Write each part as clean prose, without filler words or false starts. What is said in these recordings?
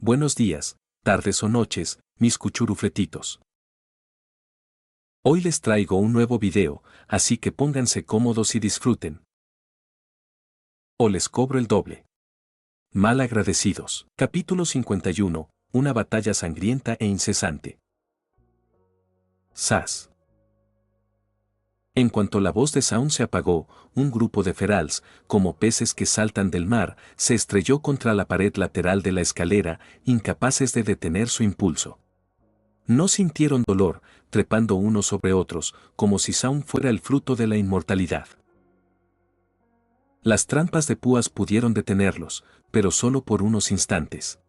Buenos días, tardes o noches, mis cuchurufletitos. Hoy les traigo un nuevo video, así que pónganse cómodos y disfruten. O les cobro el doble. Mal agradecidos. Capítulo 51. Una batalla sangrienta e incesante. Sas. En cuanto la voz de Zaun se apagó, un grupo de ferals, como peces que saltan del mar, se estrelló contra la pared lateral de la escalera, incapaces de detener su impulso. No sintieron dolor, trepando unos sobre otros, como si Zaun fuera el fruto de la inmortalidad. Las trampas de púas pudieron detenerlos, pero solo por unos instantes.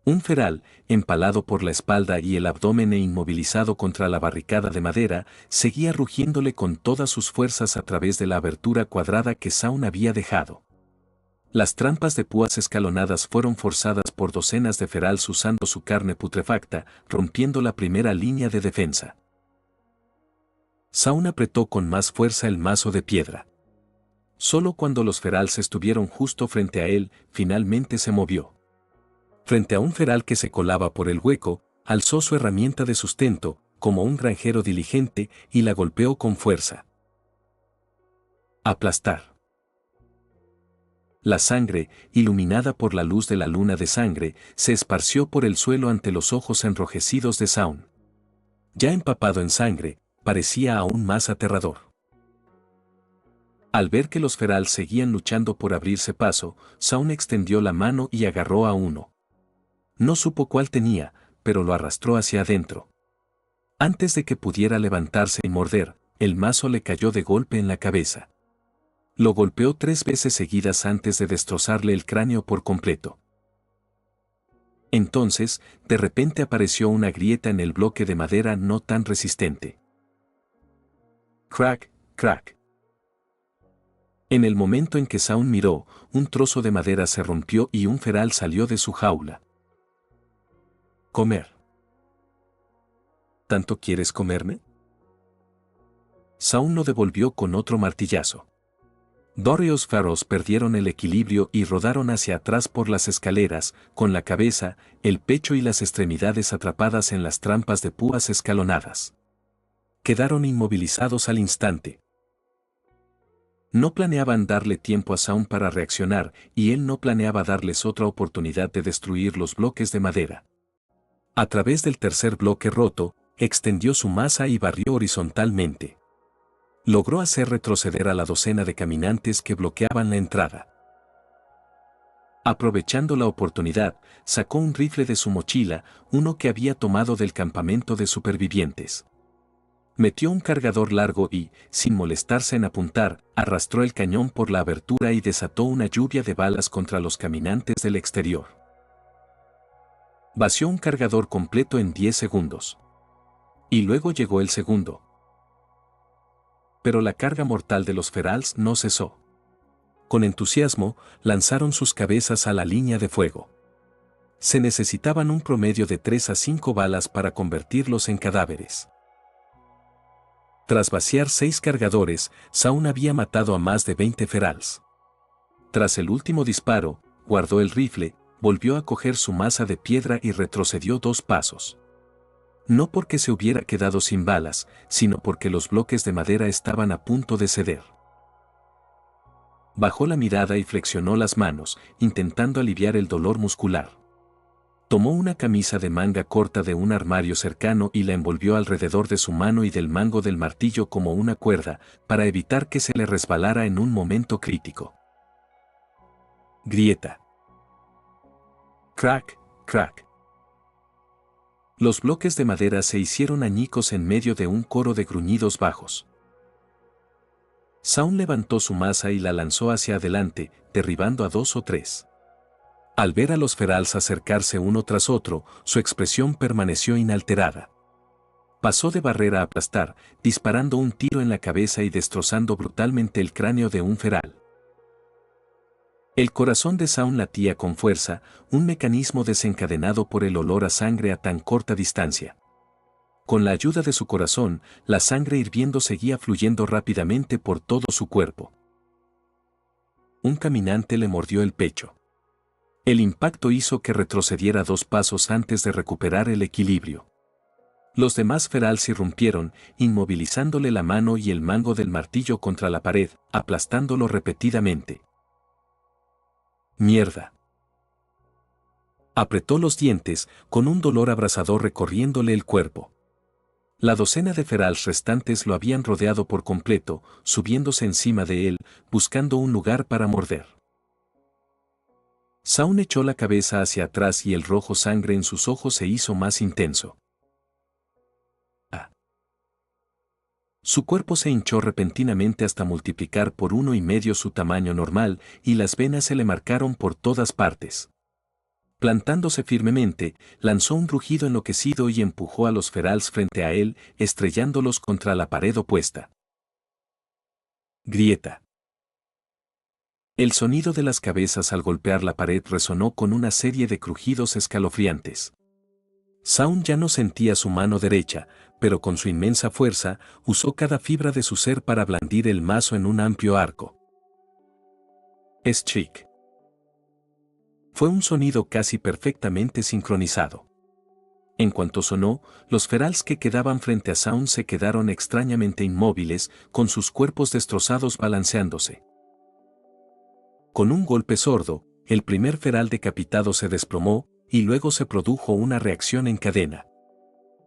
Un feral, empalado por la espalda y el abdomen e inmovilizado contra la barricada de madera, seguía rugiéndole con todas sus fuerzas a través de la abertura cuadrada que Zaun había dejado. Las trampas de púas escalonadas fueron forzadas por docenas de ferals usando su carne putrefacta, rompiendo la primera línea de defensa. Zaun apretó con más fuerza el mazo de piedra. Solo cuando los ferals estuvieron justo frente a él, finalmente se movió. Frente a un feral que se colaba por el hueco, alzó su herramienta de sustento, como un granjero diligente, y la golpeó con fuerza. Aplastar. La sangre, iluminada por la luz de la luna de sangre, se esparció por el suelo ante los ojos enrojecidos de Zaun. Ya empapado en sangre, parecía aún más aterrador. Al ver que los ferals seguían luchando por abrirse paso, Zaun extendió la mano y agarró a uno. No supo cuál tenía, pero lo arrastró hacia adentro. Antes de que pudiera levantarse y morder, el mazo le cayó de golpe en la cabeza. Lo golpeó 3 veces seguidas antes de destrozarle el cráneo por completo. Entonces, de repente apareció una grieta en el bloque de madera no tan resistente. Crack, crack. En el momento en que Zaun miró, un trozo de madera se rompió y un feral salió de su jaula. Comer. ¿Tanto quieres comerme? Zaun lo devolvió con otro martillazo. Dos feroz perdieron el equilibrio y rodaron hacia atrás por las escaleras, con la cabeza, el pecho y las extremidades atrapadas en las trampas de púas escalonadas. Quedaron inmovilizados al instante. No planeaban darle tiempo a Zaun para reaccionar, y él no planeaba darles otra oportunidad de destruir los bloques de madera. A través del tercer bloque roto, extendió su masa y barrió horizontalmente. Logró hacer retroceder a la docena de caminantes que bloqueaban la entrada. Aprovechando la oportunidad, sacó un rifle de su mochila, uno que había tomado del campamento de supervivientes. Metió un cargador largo y, sin molestarse en apuntar, arrastró el cañón por la abertura y desató una lluvia de balas contra los caminantes del exterior. Vació un cargador completo en 10 segundos. Y luego llegó el segundo. Pero la carga mortal de los ferals no cesó. Con entusiasmo, lanzaron sus cabezas a la línea de fuego. Se necesitaban un promedio de 3 a 5 balas para convertirlos en cadáveres. Tras vaciar 6 cargadores, Zaun había matado a más de 20 ferals. Tras el último disparo, guardó el rifle, volvió a coger su masa de piedra y retrocedió 2 pasos. No porque se hubiera quedado sin balas, sino porque los bloques de madera estaban a punto de ceder. Bajó la mirada y flexionó las manos, intentando aliviar el dolor muscular. Tomó una camisa de manga corta de un armario cercano y la envolvió alrededor de su mano y del mango del martillo como una cuerda, para evitar que se le resbalara en un momento crítico. Grieta. Crack, crack. Los bloques de madera se hicieron añicos en medio de un coro de gruñidos bajos. Zaun levantó su masa y la lanzó hacia adelante, derribando a 2 o 3. Al ver a los ferals acercarse uno tras otro, su expresión permaneció inalterada. Pasó de barrer a aplastar, disparando un tiro en la cabeza y destrozando brutalmente el cráneo de un feral. El corazón de Zaun latía con fuerza, un mecanismo desencadenado por el olor a sangre a tan corta distancia. Con la ayuda de su corazón, la sangre hirviendo seguía fluyendo rápidamente por todo su cuerpo. Un caminante le mordió el pecho. El impacto hizo que retrocediera 2 pasos antes de recuperar el equilibrio. Los demás Ferals irrumpieron, inmovilizándole la mano y el mango del martillo contra la pared, aplastándolo repetidamente. ¡Mierda! Apretó los dientes, con un dolor abrasador recorriéndole el cuerpo. La docena de Ferals restantes lo habían rodeado por completo, subiéndose encima de él, buscando un lugar para morder. Zaun echó la cabeza hacia atrás y el rojo sangre en sus ojos se hizo más intenso. Su cuerpo se hinchó repentinamente hasta multiplicar por 1,5 su tamaño normal y las venas se le marcaron por todas partes. Plantándose firmemente, lanzó un rugido enloquecido y empujó a los Ferals frente a él, estrellándolos contra la pared opuesta. Grieta. El sonido de las cabezas al golpear la pared resonó con una serie de crujidos escalofriantes. Zaun ya no sentía su mano derecha, pero con su inmensa fuerza, usó cada fibra de su ser para blandir el mazo en un amplio arco. Shriek. Fue un sonido casi perfectamente sincronizado. En cuanto sonó, los Ferals que quedaban frente a Zaun se quedaron extrañamente inmóviles, con sus cuerpos destrozados balanceándose. Con un golpe sordo, el primer Feral decapitado se desplomó, y luego se produjo una reacción en cadena.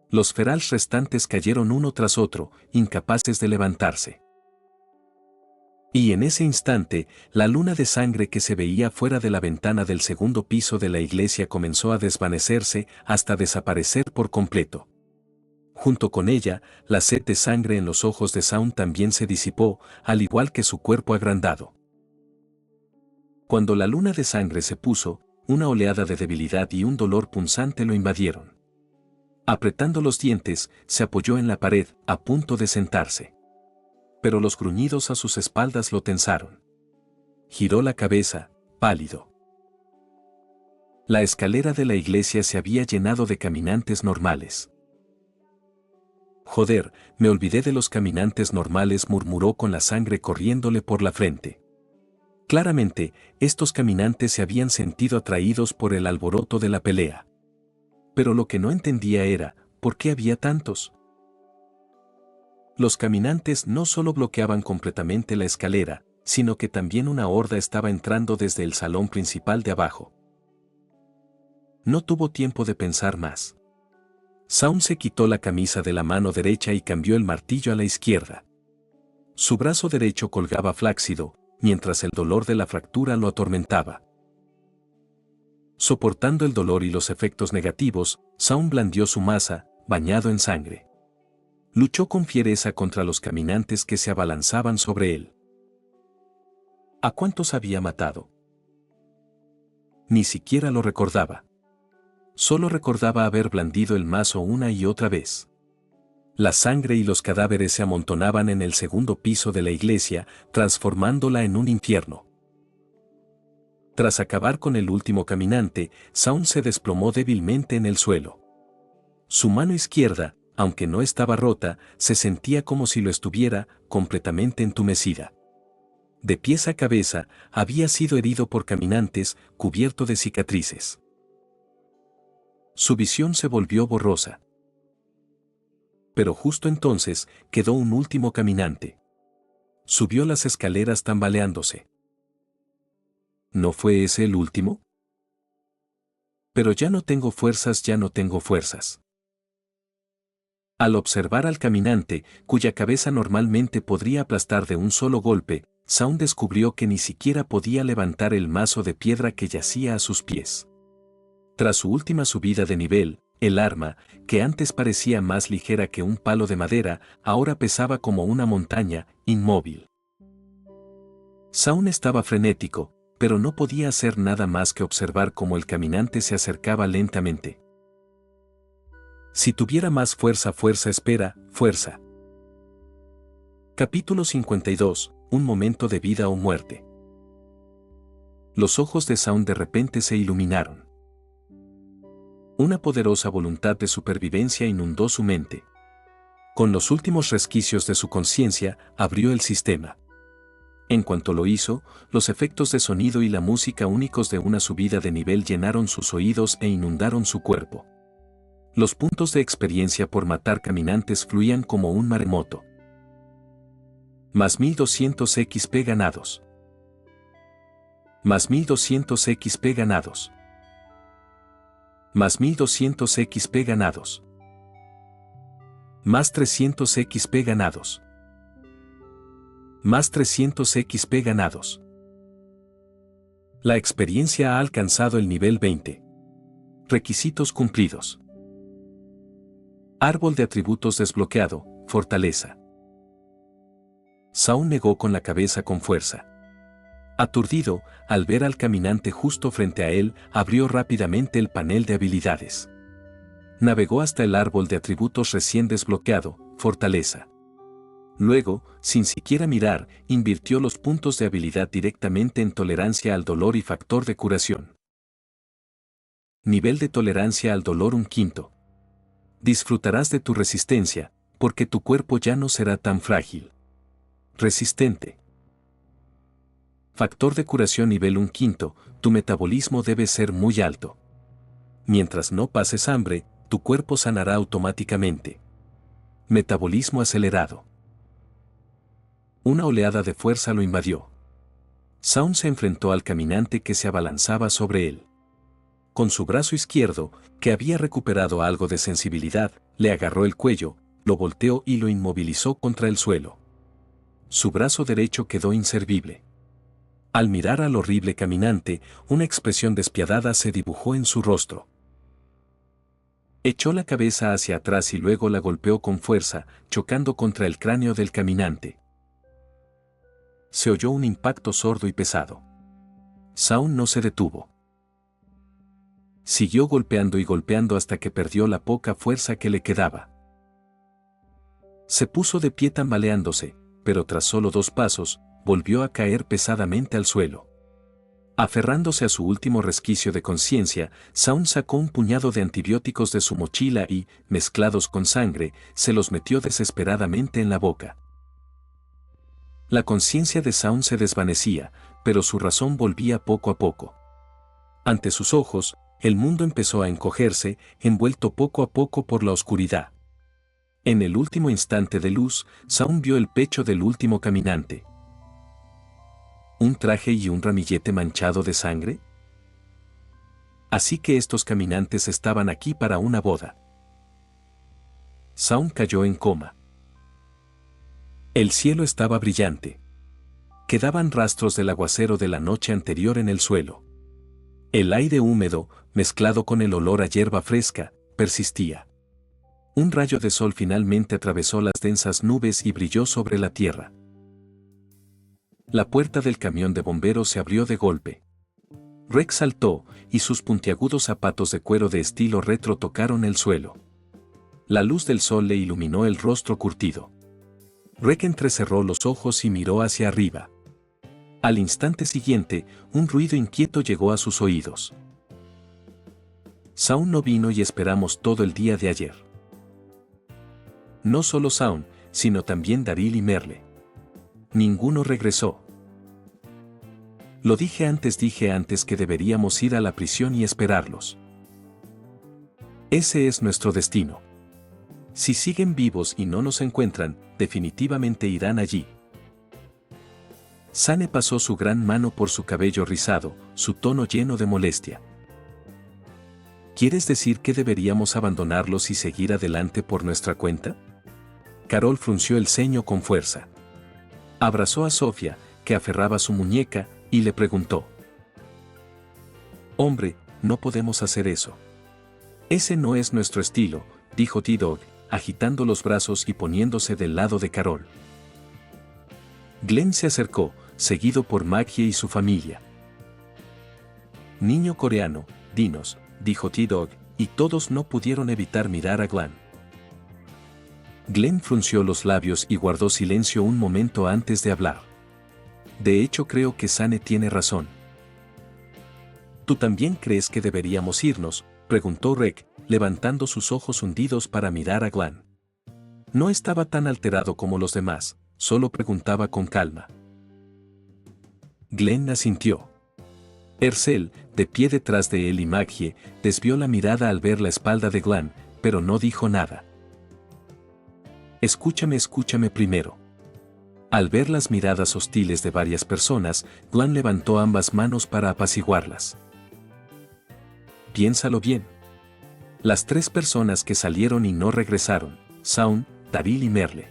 Los Ferals restantes cayeron uno tras otro, incapaces de levantarse. Y en ese instante, la luna de sangre que se veía fuera de la ventana del segundo piso de la iglesia comenzó a desvanecerse hasta desaparecer por completo. Junto con ella, la sed de sangre en los ojos de Zaun también se disipó, al igual que su cuerpo agrandado. Cuando la luna de sangre se puso, una oleada de debilidad y un dolor punzante lo invadieron. Apretando los dientes, se apoyó en la pared, a punto de sentarse. Pero los gruñidos a sus espaldas lo tensaron. Giró la cabeza, pálido. La escalera de la iglesia se había llenado de caminantes normales. Joder, me olvidé de los caminantes normales, murmuró con la sangre corriéndole por la frente. Claramente, estos caminantes se habían sentido atraídos por el alboroto de la pelea. Pero lo que no entendía era, ¿por qué había tantos? Los caminantes no solo bloqueaban completamente la escalera, sino que también una horda estaba entrando desde el salón principal de abajo. No tuvo tiempo de pensar más. Zaun se quitó la camisa de la mano derecha y cambió el martillo a la izquierda. Su brazo derecho colgaba flácido, mientras el dolor de la fractura lo atormentaba. Soportando el dolor y los efectos negativos, Zaun blandió su maza, bañado en sangre. Luchó con fiereza contra los caminantes que se abalanzaban sobre él. ¿A cuántos había matado? Ni siquiera lo recordaba. Solo recordaba haber blandido el mazo una y otra vez. La sangre y los cadáveres se amontonaban en el segundo piso de la iglesia, transformándola en un infierno. Tras acabar con el último caminante, Zaun se desplomó débilmente en el suelo. Su mano izquierda, aunque no estaba rota, se sentía como si lo estuviera, completamente entumecida. De pies a cabeza, había sido herido por caminantes, cubierto de cicatrices. Su visión se volvió borrosa. Pero justo entonces, quedó un último caminante. Subió las escaleras tambaleándose. ¿No fue ese el último? Pero ya no tengo fuerzas, ya no tengo fuerzas. Al observar al caminante, cuya cabeza normalmente podría aplastar de un solo golpe, Zaun descubrió que ni siquiera podía levantar el mazo de piedra que yacía a sus pies. Tras su última subida de nivel, el arma, que antes parecía más ligera que un palo de madera, ahora pesaba como una montaña, inmóvil. Zaun estaba frenético, pero no podía hacer nada más que observar cómo el caminante se acercaba lentamente. Si tuviera más fuerza, espera, fuerza. Capítulo 52, un momento de vida o muerte. Los ojos de Zaun de repente se iluminaron. Una poderosa voluntad de supervivencia inundó su mente. Con los últimos resquicios de su conciencia, abrió el sistema. En cuanto lo hizo, los efectos de sonido y la música únicos de una subida de nivel llenaron sus oídos e inundaron su cuerpo. Los puntos de experiencia por matar caminantes fluían como un maremoto. Más 1200 XP ganados. Más 1200 XP ganados. Más 1200 XP ganados. Más 300 XP ganados. Más 300 XP ganados. La experiencia ha alcanzado el nivel 20. Requisitos cumplidos. Árbol de atributos desbloqueado, fortaleza. Zaun negó con la cabeza con fuerza. Aturdido, al ver al caminante justo frente a él, abrió rápidamente el panel de habilidades. Navegó hasta el árbol de atributos recién desbloqueado, fortaleza. Luego, sin siquiera mirar, invirtió los puntos de habilidad directamente en tolerancia al dolor y factor de curación. Nivel de tolerancia al dolor 1/5. Disfrutarás de tu resistencia, porque tu cuerpo ya no será tan frágil. Resistente. Factor de curación nivel 1/5, tu metabolismo debe ser muy alto. Mientras no pases hambre, tu cuerpo sanará automáticamente. Metabolismo acelerado. Una oleada de fuerza lo invadió. Zaun se enfrentó al caminante que se abalanzaba sobre él. Con su brazo izquierdo, que había recuperado algo de sensibilidad, le agarró el cuello, lo volteó y lo inmovilizó contra el suelo. Su brazo derecho quedó inservible. Al mirar al horrible caminante, una expresión despiadada se dibujó en su rostro. Echó la cabeza hacia atrás y luego la golpeó con fuerza, chocando contra el cráneo del caminante. Se oyó un impacto sordo y pesado. Zaun no se detuvo. Siguió golpeando y golpeando hasta que perdió la poca fuerza que le quedaba. Se puso de pie tambaleándose, pero tras solo 2 pasos, volvió a caer pesadamente al suelo. Aferrándose a su último resquicio de conciencia, Zaun sacó un puñado de antibióticos de su mochila y, mezclados con sangre, se los metió desesperadamente en la boca. La conciencia de Zaun se desvanecía, pero su razón volvía poco a poco. Ante sus ojos, el mundo empezó a encogerse, envuelto poco a poco por la oscuridad. En el último instante de luz, Zaun vio el pecho del último caminante. ¿Un traje y un ramillete manchado de sangre? Así que estos caminantes estaban aquí para una boda. Zaun cayó en coma. El cielo estaba brillante. Quedaban rastros del aguacero de la noche anterior en el suelo. El aire húmedo, mezclado con el olor a hierba fresca, persistía. Un rayo de sol finalmente atravesó las densas nubes y brilló sobre la tierra. La puerta del camión de bomberos se abrió de golpe. Rex saltó, y sus puntiagudos zapatos de cuero de estilo retro tocaron el suelo. La luz del sol le iluminó el rostro curtido. Rex entrecerró los ojos y miró hacia arriba. Al instante siguiente, un ruido inquieto llegó a sus oídos. Zaun no vino y esperamos todo el día de ayer. No solo Zaun, sino también Daryl y Merle. Ninguno regresó. Lo dije antes que deberíamos ir a la prisión y esperarlos. Ese es nuestro destino. Si siguen vivos y no nos encuentran, definitivamente irán allí. Sane pasó su gran mano por su cabello rizado, su tono lleno de molestia. ¿Quieres decir que deberíamos abandonarlos y seguir adelante por nuestra cuenta? Carol frunció el ceño con fuerza. Abrazó a Sofía, que aferraba su muñeca, y le preguntó. Hombre, no podemos hacer eso. Ese no es nuestro estilo, dijo T-Dog, agitando los brazos y poniéndose del lado de Carol. Glenn se acercó, seguido por Maggie y su familia. Niño coreano, dinos, dijo T-Dog, y todos no pudieron evitar mirar a Glenn. Glenn frunció los labios y guardó silencio un momento antes de hablar. De hecho creo que Sane tiene razón. ¿Tú también crees que deberíamos irnos?, preguntó Rex, levantando sus ojos hundidos para mirar a Glenn. No estaba tan alterado como los demás, solo preguntaba con calma. Glenn asintió. Hercel, de pie detrás de él y Maggie, desvió la mirada al ver la espalda de Glenn, pero no dijo nada. Escúchame primero. Al ver las miradas hostiles de varias personas, Glenn levantó ambas manos para apaciguarlas. Piénsalo bien. Las 3 personas que salieron y no regresaron, Shaun, Daryl y Merle.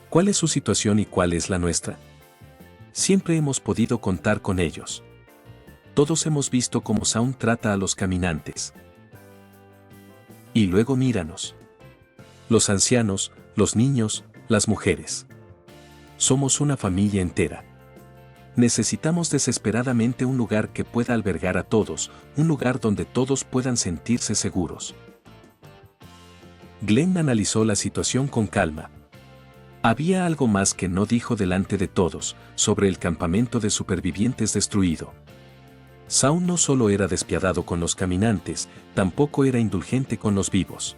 ¿Cuál es su situación y cuál es la nuestra? Siempre hemos podido contar con ellos. Todos hemos visto cómo Shaun trata a los caminantes. Y luego míranos. Los ancianos, los niños, las mujeres. Somos una familia entera. Necesitamos desesperadamente un lugar que pueda albergar a todos, un lugar donde todos puedan sentirse seguros. Glenn analizó la situación con calma. Había algo más que no dijo delante de todos, sobre el campamento de supervivientes destruido. Shaun no solo era despiadado con los caminantes, tampoco era indulgente con los vivos.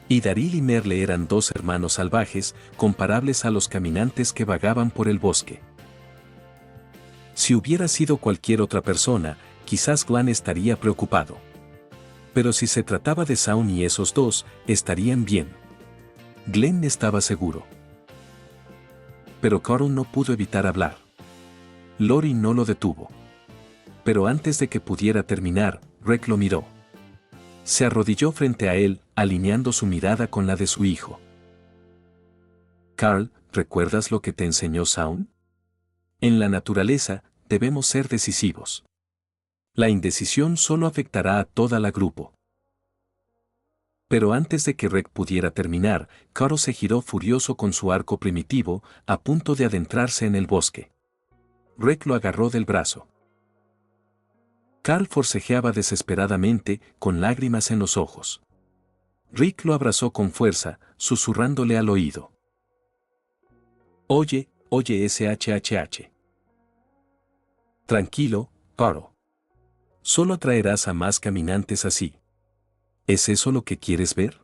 Y Daryl y Merle eran 2 hermanos salvajes, comparables a los caminantes que vagaban por el bosque. Si hubiera sido cualquier otra persona, quizás Glenn estaría preocupado. Pero si se trataba de Shaun y esos 2, estarían bien. Glenn estaba seguro. Pero Carl no pudo evitar hablar. Lori no lo detuvo. Pero antes de que pudiera terminar, Rick lo miró. Se arrodilló frente a él, alineando su mirada con la de su hijo. Carl, ¿recuerdas lo que te enseñó Shaun? En la naturaleza, debemos ser decisivos. La indecisión solo afectará a toda la grupo. Pero antes de que Rick pudiera terminar, Carl se giró furioso con su arco primitivo, a punto de adentrarse en el bosque. Rick lo agarró del brazo. Carl forcejeaba desesperadamente, con lágrimas en los ojos. Rick lo abrazó con fuerza, susurrándole al oído. Oye, SHHH. Tranquilo, Carl. Solo atraerás a más caminantes así. ¿Es eso lo que quieres ver?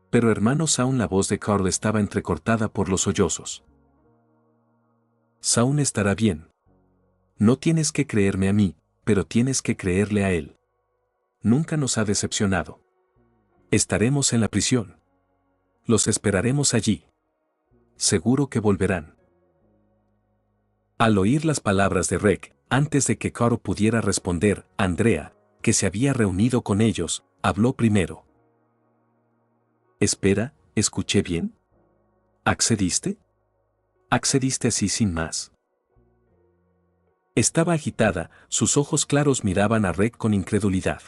Pero hermano Shaun, la voz de Carl estaba entrecortada por los sollozos. Shaun estará bien. No tienes que creerme a mí, pero tienes que creerle a él. Nunca nos ha decepcionado. Estaremos en la prisión. Los esperaremos allí. Seguro que volverán. Al oír las palabras de Rick, antes de que Carl pudiera responder, Andrea, que se había reunido con ellos, habló primero. Espera, ¿escuché bien? ¿Accediste? ¿Accediste así sin más? Estaba agitada, sus ojos claros miraban a Rick con incredulidad.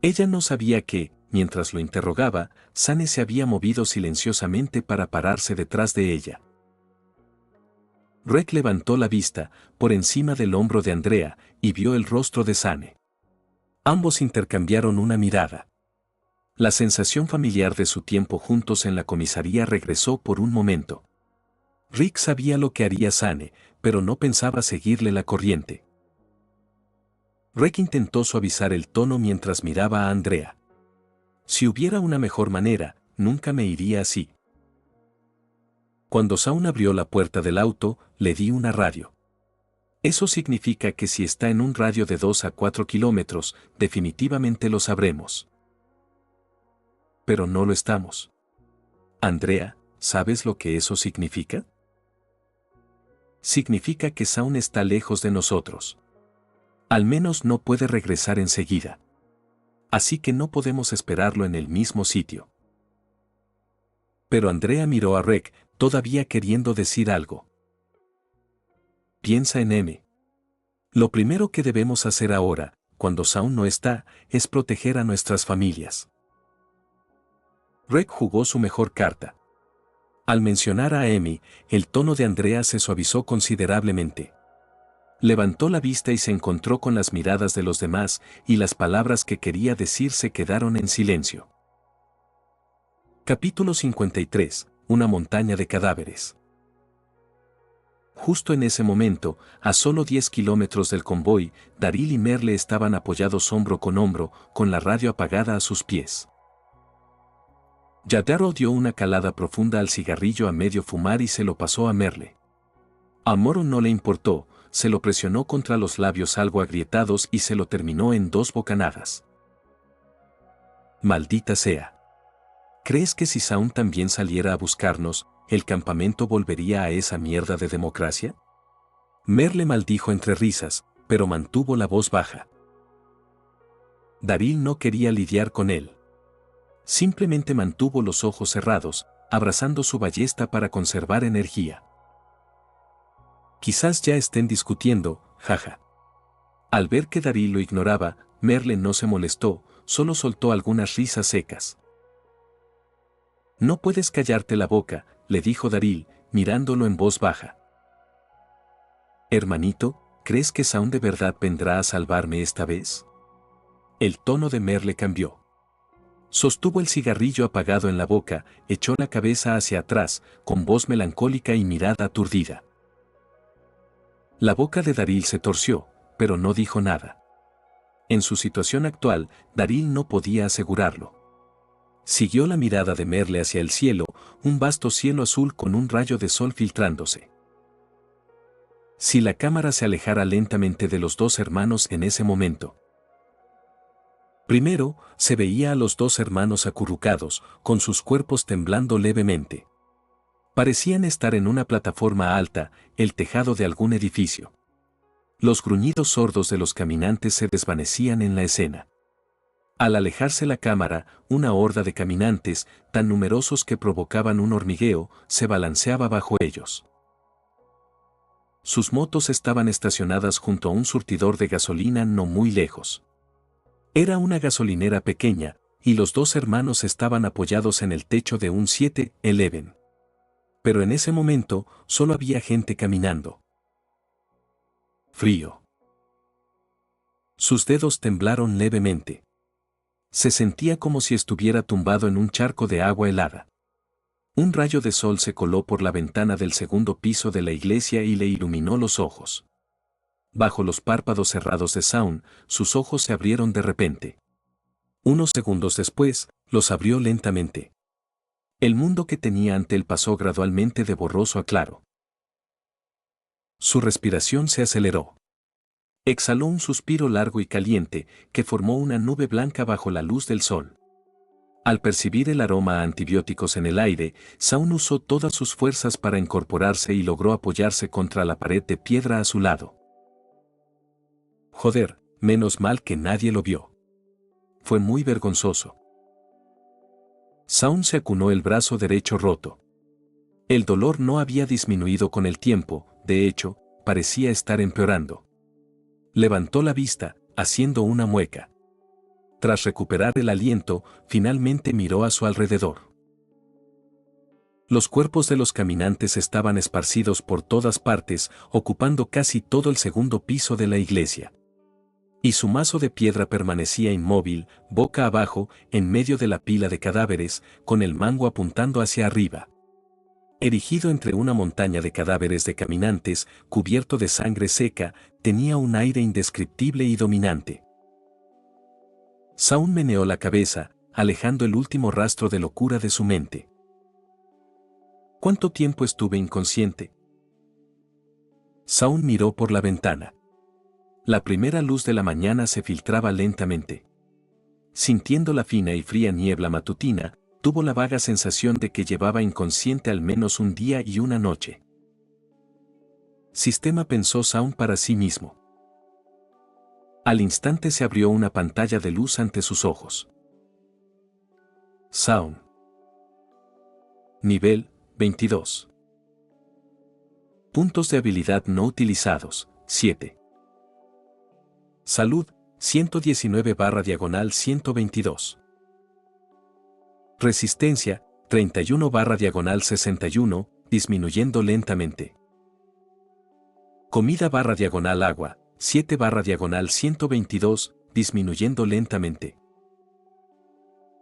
Ella no sabía que, mientras lo interrogaba, Sane se había movido silenciosamente para pararse detrás de ella. Rick levantó la vista, por encima del hombro de Andrea, y vio el rostro de Sane. Ambos intercambiaron una mirada. La sensación familiar de su tiempo juntos en la comisaría regresó por un momento. Rick sabía lo que haría Sane, pero no pensaba seguirle la corriente. Rick intentó suavizar el tono mientras miraba a Andrea. Si hubiera una mejor manera, nunca me iría así. Cuando Shaun abrió la puerta del auto, le di una radio. Eso significa que si está en un radio de 2 a 4 kilómetros, definitivamente lo sabremos. Pero no lo estamos. Andrea, ¿sabes lo que eso significa? Significa que Shaun está lejos de nosotros. Al menos no puede regresar enseguida. Así que no podemos esperarlo en el mismo sitio. Pero Andrea miró a Rick, todavía queriendo decir algo. Piensa en M. Lo primero que debemos hacer ahora, cuando Shaun no está, es proteger a nuestras familias. Rick jugó su mejor carta. Al mencionar a Amy, el tono de Andrea se suavizó considerablemente. Levantó la vista y se encontró con las miradas de los demás, y las palabras que quería decir se quedaron en silencio. Capítulo 53. Una montaña de cadáveres. Justo en ese momento, a solo 10 kilómetros del convoy, Daryl y Merle estaban apoyados hombro con hombro, con la radio apagada a sus pies. Yadaro dio una calada profunda al cigarrillo a medio fumar y se lo pasó a Merle. A Moro no le importó, se lo presionó contra los labios algo agrietados y se lo terminó en 2 bocanadas. Maldita sea. ¿Crees que si Zaun también saliera a buscarnos, el campamento volvería a esa mierda de democracia? Merle maldijo entre risas, pero mantuvo la voz baja. Daryl no quería lidiar con él. Simplemente mantuvo los ojos cerrados, abrazando su ballesta para conservar energía. Quizás ya estén discutiendo, jaja. Al ver que Daryl lo ignoraba, Merle no se molestó, solo soltó algunas risas secas. No puedes callarte la boca, le dijo Daryl, mirándolo en voz baja. Hermanito, ¿crees que Zaun de verdad vendrá a salvarme esta vez? El tono de Merle cambió. Sostuvo el cigarrillo apagado en la boca, echó la cabeza hacia atrás, con voz melancólica y mirada aturdida. La boca de Daryl se torció, pero no dijo nada. En su situación actual, Daryl no podía asegurarlo. Siguió la mirada de Merle hacia el cielo, un vasto cielo azul con un rayo de sol filtrándose. Si la cámara se alejara lentamente de los 2 hermanos en ese momento. Primero, se veía a los 2 hermanos acurrucados, con sus cuerpos temblando levemente. Parecían estar en una plataforma alta, el tejado de algún edificio. Los gruñidos sordos de los caminantes se desvanecían en la escena. Al alejarse la cámara, una horda de caminantes, tan numerosos que provocaban un hormigueo, se balanceaba bajo ellos. Sus motos estaban estacionadas junto a un surtidor de gasolina no muy lejos. Era una gasolinera pequeña, y los 2 hermanos estaban apoyados en el techo de un 7-Eleven. Pero en ese momento, solo había gente caminando. Frío. Sus dedos temblaron levemente. Se sentía como si estuviera tumbado en un charco de agua helada. Un rayo de sol se coló por la ventana del 2º piso de la iglesia y le iluminó los ojos. Bajo los párpados cerrados de Zaun, sus ojos se abrieron de repente. Unos segundos después, los abrió lentamente. El mundo que tenía ante él pasó gradualmente de borroso a claro. Su respiración se aceleró. Exhaló un suspiro largo y caliente, que formó una nube blanca bajo la luz del sol. Al percibir el aroma a antibióticos en el aire, Zaun usó todas sus fuerzas para incorporarse y logró apoyarse contra la pared de piedra a su lado. Joder, menos mal que nadie lo vio. Fue muy vergonzoso. Zaun se acunó el brazo derecho roto. El dolor no había disminuido con el tiempo, de hecho, parecía estar empeorando. Levantó la vista, haciendo una mueca. Tras recuperar el aliento, finalmente miró a su alrededor. Los cuerpos de los caminantes estaban esparcidos por todas partes, ocupando casi todo el 2º piso de la iglesia. Y su mazo de piedra permanecía inmóvil, boca abajo, en medio de la pila de cadáveres, con el mango apuntando hacia arriba. Erigido entre una montaña de cadáveres de caminantes, cubierto de sangre seca, tenía un aire indescriptible y dominante. Zaun meneó la cabeza, alejando el último rastro de locura de su mente. ¿Cuánto tiempo estuve inconsciente? Zaun miró por la ventana. La primera luz de la mañana se filtraba lentamente. Sintiendo la fina y fría niebla matutina, tuvo la vaga sensación de que llevaba inconsciente al menos un día y una noche. Sistema, pensó Zaun para sí mismo. Al instante se abrió una pantalla de luz ante sus ojos. Zaun. Nivel 22. Puntos de habilidad no utilizados, 7. Salud, 119/-122. Resistencia, 31/-61, disminuyendo lentamente. Comida/-agua, 7/-122, disminuyendo lentamente.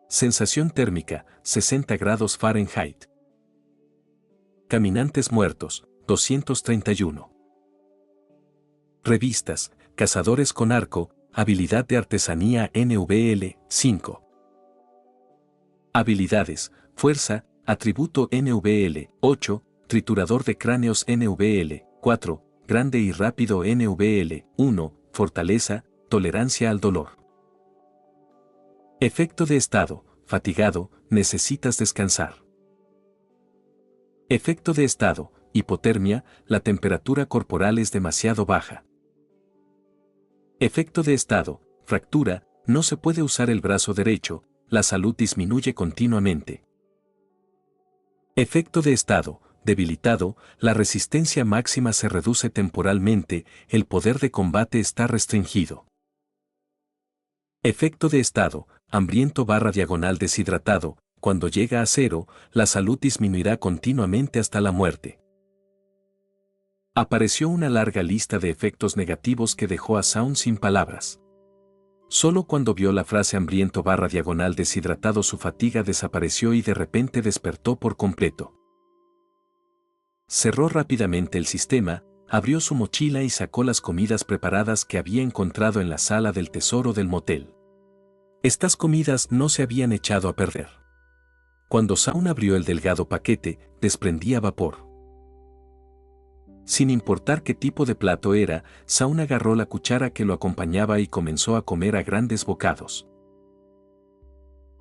Sensación térmica, 60 grados Fahrenheit. Caminantes muertos, 231. Revistas, Cazadores con arco, habilidad de artesanía NVL, 5. Habilidades, fuerza, atributo NVL, 8, triturador de cráneos NVL, 4. Grande y rápido NVL. 1. Fortaleza, tolerancia al dolor. Efecto de estado, fatigado, necesitas descansar. Efecto de estado, hipotermia, la temperatura corporal es demasiado baja. Efecto de estado, fractura, no se puede usar el brazo derecho, la salud disminuye continuamente. Efecto de estado, debilitado, la resistencia máxima se reduce temporalmente, el poder de combate está restringido. Efecto de estado, hambriento / diagonal deshidratado, cuando llega a 0, la salud disminuirá continuamente hasta la muerte. Apareció una larga lista de efectos negativos que dejó a Shaun sin palabras. Solo cuando vio la frase hambriento / diagonal deshidratado su fatiga desapareció y de repente despertó por completo. Cerró rápidamente el sistema, abrió su mochila y sacó las comidas preparadas que había encontrado en la sala del tesoro del motel. Estas comidas no se habían echado a perder. Cuando Shaun abrió el delgado paquete, desprendía vapor. Sin importar qué tipo de plato era, Shaun agarró la cuchara que lo acompañaba y comenzó a comer a grandes bocados.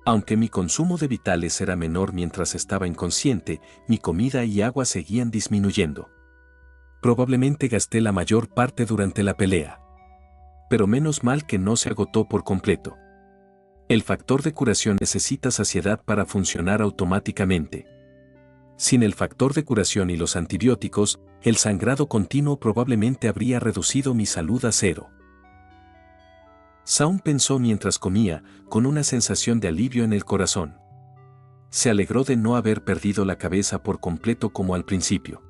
Aunque mi consumo de vitales era menor mientras estaba inconsciente, mi comida y agua seguían disminuyendo. Probablemente gasté la mayor parte durante la pelea. Pero menos mal que no se agotó por completo. El factor de curación necesita saciedad para funcionar automáticamente. Sin el factor de curación y los antibióticos, el sangrado continuo probablemente habría reducido mi salud a 0. Shaun pensó mientras comía, con una sensación de alivio en el corazón. Se alegró de no haber perdido la cabeza por completo como al principio.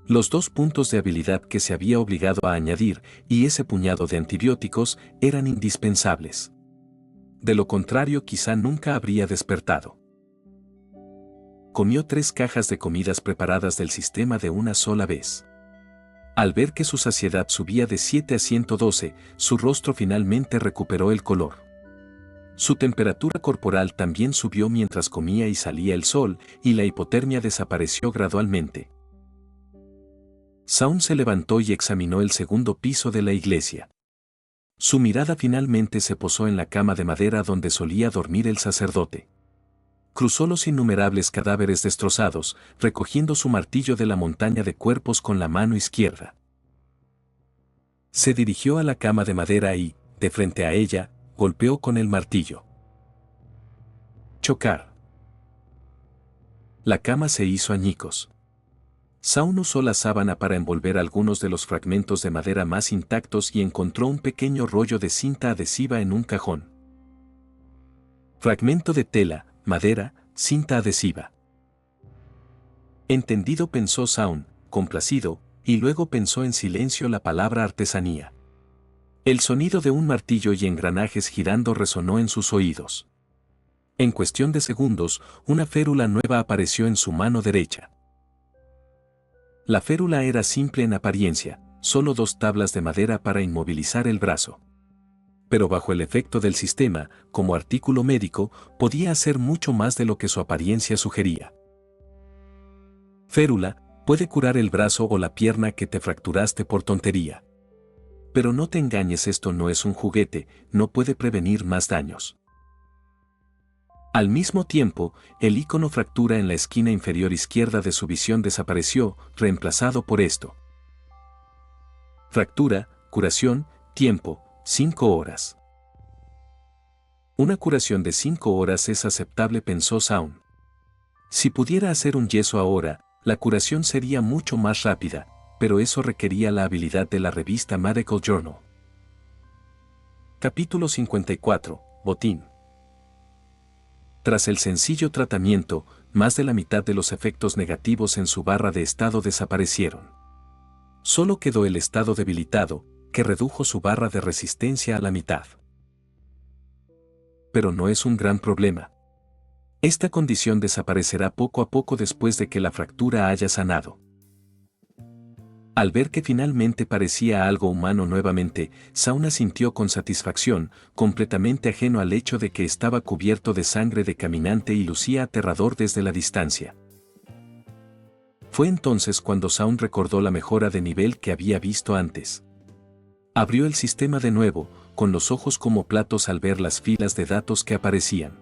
Los 2 puntos de habilidad que se había obligado a añadir y ese puñado de antibióticos eran indispensables. De lo contrario quizá nunca habría despertado. Comió 3 cajas de comidas preparadas del sistema de una sola vez. Al ver que su saciedad subía de 7 a 112, su rostro finalmente recuperó el color. Su temperatura corporal también subió mientras comía y salía el sol, y la hipotermia desapareció gradualmente. Shaun se levantó y examinó el segundo piso de la iglesia. Su mirada finalmente se posó en la cama de madera donde solía dormir el sacerdote. Cruzó los innumerables cadáveres destrozados, recogiendo su martillo de la montaña de cuerpos con la mano izquierda. Se dirigió a la cama de madera y, de frente a ella, golpeó con el martillo. Chocar. La cama se hizo añicos. Shaun usó la sábana para envolver algunos de los fragmentos de madera más intactos y encontró un pequeño rollo de cinta adhesiva en un cajón. Fragmento de tela, madera, cinta adhesiva. Entendido, pensó Shaun, complacido, y luego pensó en silencio la palabra artesanía. El sonido de un martillo y engranajes girando resonó en sus oídos. En cuestión de segundos, una férula nueva apareció en su mano derecha. La férula era simple en apariencia, solo 2 tablas de madera para inmovilizar el brazo. Pero bajo el efecto del sistema, como artículo médico, podía hacer mucho más de lo que su apariencia sugería. Férula, puede curar el brazo o la pierna que te fracturaste por tontería. Pero no te engañes, esto no es un juguete, no puede prevenir más daños. Al mismo tiempo, el icono fractura en la esquina inferior izquierda de su visión desapareció, reemplazado por esto. Fractura, curación, tiempo, 5 horas. Una curación de 5 horas es aceptable, pensó Shaun. Si pudiera hacer un yeso ahora, la curación sería mucho más rápida, pero eso requería la habilidad de la revista Medical Journal. Capítulo 54. Botín. Tras el sencillo tratamiento, más de la mitad de los efectos negativos en su barra de estado desaparecieron. Solo quedó el estado debilitado, que redujo su barra de resistencia a la mitad. Pero no es un gran problema. Esta condición desaparecerá poco a poco después de que la fractura haya sanado. Al ver que finalmente parecía algo humano nuevamente, Shaun sintió con satisfacción, completamente ajeno al hecho de que estaba cubierto de sangre de caminante y lucía aterrador desde la distancia. Fue entonces cuando Zaun recordó la mejora de nivel que había visto antes. Abrió el sistema de nuevo, con los ojos como platos al ver las filas de datos que aparecían.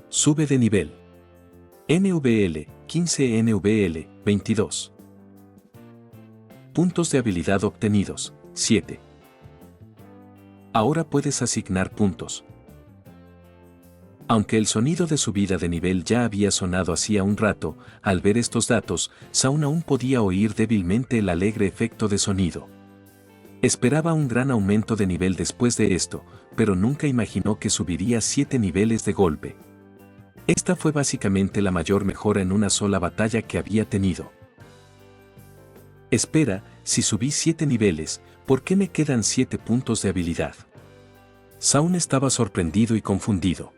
Sube de nivel. NVL, 15 NVL, 22. Puntos de habilidad obtenidos, 7. Ahora puedes asignar puntos. Aunque el sonido de subida de nivel ya había sonado hacía un rato, al ver estos datos, Zaun aún podía oír débilmente el alegre efecto de sonido. Esperaba un gran aumento de nivel después de esto, pero nunca imaginó que subiría 7 niveles de golpe. Esta fue básicamente la mayor mejora en una sola batalla que había tenido. Espera, si subí 7 niveles, ¿por qué me quedan 7 puntos de habilidad? Zaun estaba sorprendido y confundido.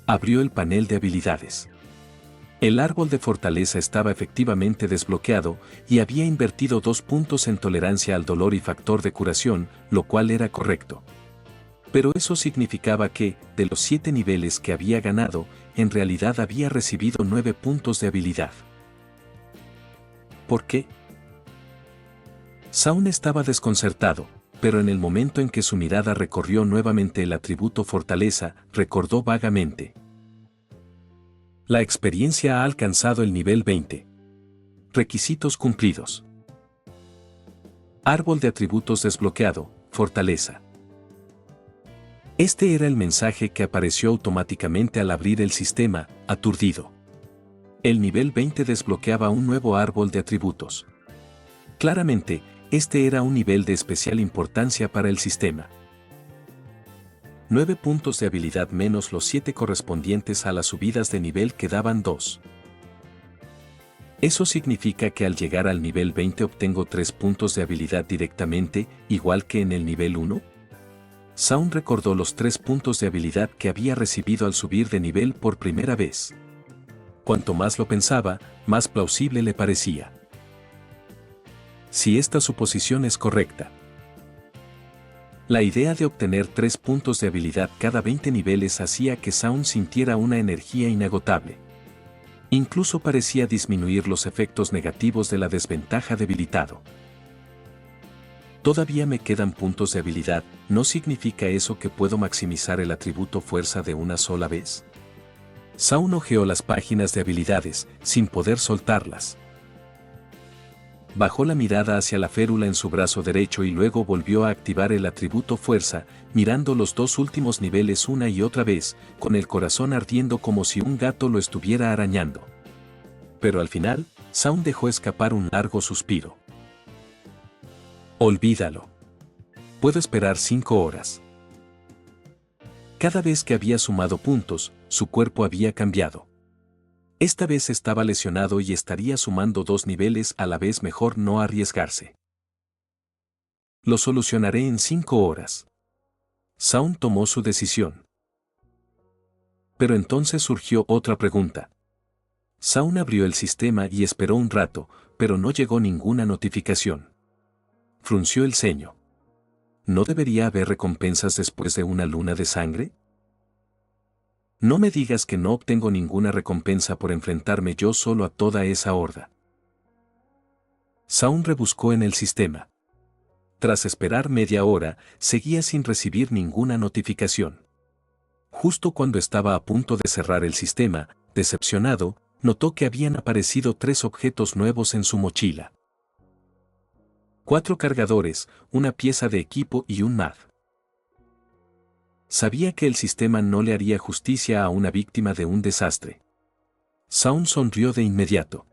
Abrió el panel de habilidades. El árbol de fortaleza estaba efectivamente desbloqueado y había invertido 2 puntos en tolerancia al dolor y factor de curación, lo cual era correcto. Pero eso significaba que, de los 7 niveles que había ganado, en realidad había recibido 9 puntos de habilidad. ¿Por qué? Zaun estaba desconcertado, pero en el momento en que su mirada recorrió nuevamente el atributo fortaleza, recordó vagamente. La experiencia ha alcanzado el nivel 20. Requisitos cumplidos. Árbol de atributos desbloqueado, fortaleza. Este era el mensaje que apareció automáticamente al abrir el sistema, aturdido. El nivel 20 desbloqueaba un nuevo árbol de atributos. Claramente, este era un nivel de especial importancia para el sistema. 9 puntos de habilidad menos los 7 correspondientes a las subidas de nivel que daban 2. Eso significa que al llegar al nivel 20 obtengo 3 puntos de habilidad directamente, igual que en el nivel 1. Zaun recordó los 3 puntos de habilidad que había recibido al subir de nivel por primera vez. Cuanto más lo pensaba, más plausible le parecía. Si esta suposición es correcta. La idea de obtener 3 puntos de habilidad cada 20 niveles hacía que Zaun sintiera una energía inagotable. Incluso parecía disminuir los efectos negativos de la desventaja debilitado. Todavía me quedan puntos de habilidad, ¿no significa eso que puedo maximizar el atributo fuerza de una sola vez? Zaun hojeó las páginas de habilidades, sin poder soltarlas. Bajó la mirada hacia la férula en su brazo derecho y luego volvió a activar el atributo fuerza, mirando los 2 últimos niveles una y otra vez, con el corazón ardiendo como si un gato lo estuviera arañando. Pero al final, Zaun dejó escapar un largo suspiro. Olvídalo. Puedo esperar 5 horas. Cada vez que había sumado puntos, su cuerpo había cambiado. Esta vez estaba lesionado y estaría sumando 2 niveles a la vez, mejor no arriesgarse. Lo solucionaré en 5 horas. Zaun tomó su decisión. Pero entonces surgió otra pregunta. Zaun abrió el sistema y esperó un rato, pero no llegó ninguna notificación. Frunció el ceño. ¿No debería haber recompensas después de una luna de sangre? No me digas que no obtengo ninguna recompensa por enfrentarme yo solo a toda esa horda. Zaun rebuscó en el sistema. Tras esperar media hora, seguía sin recibir ninguna notificación. Justo cuando estaba a punto de cerrar el sistema, decepcionado, notó que habían aparecido 3 objetos nuevos en su mochila. 4 cargadores, una pieza de equipo y un MAD. Sabía que el sistema no le haría justicia a una víctima de un desastre. Zaun sonrió de inmediato.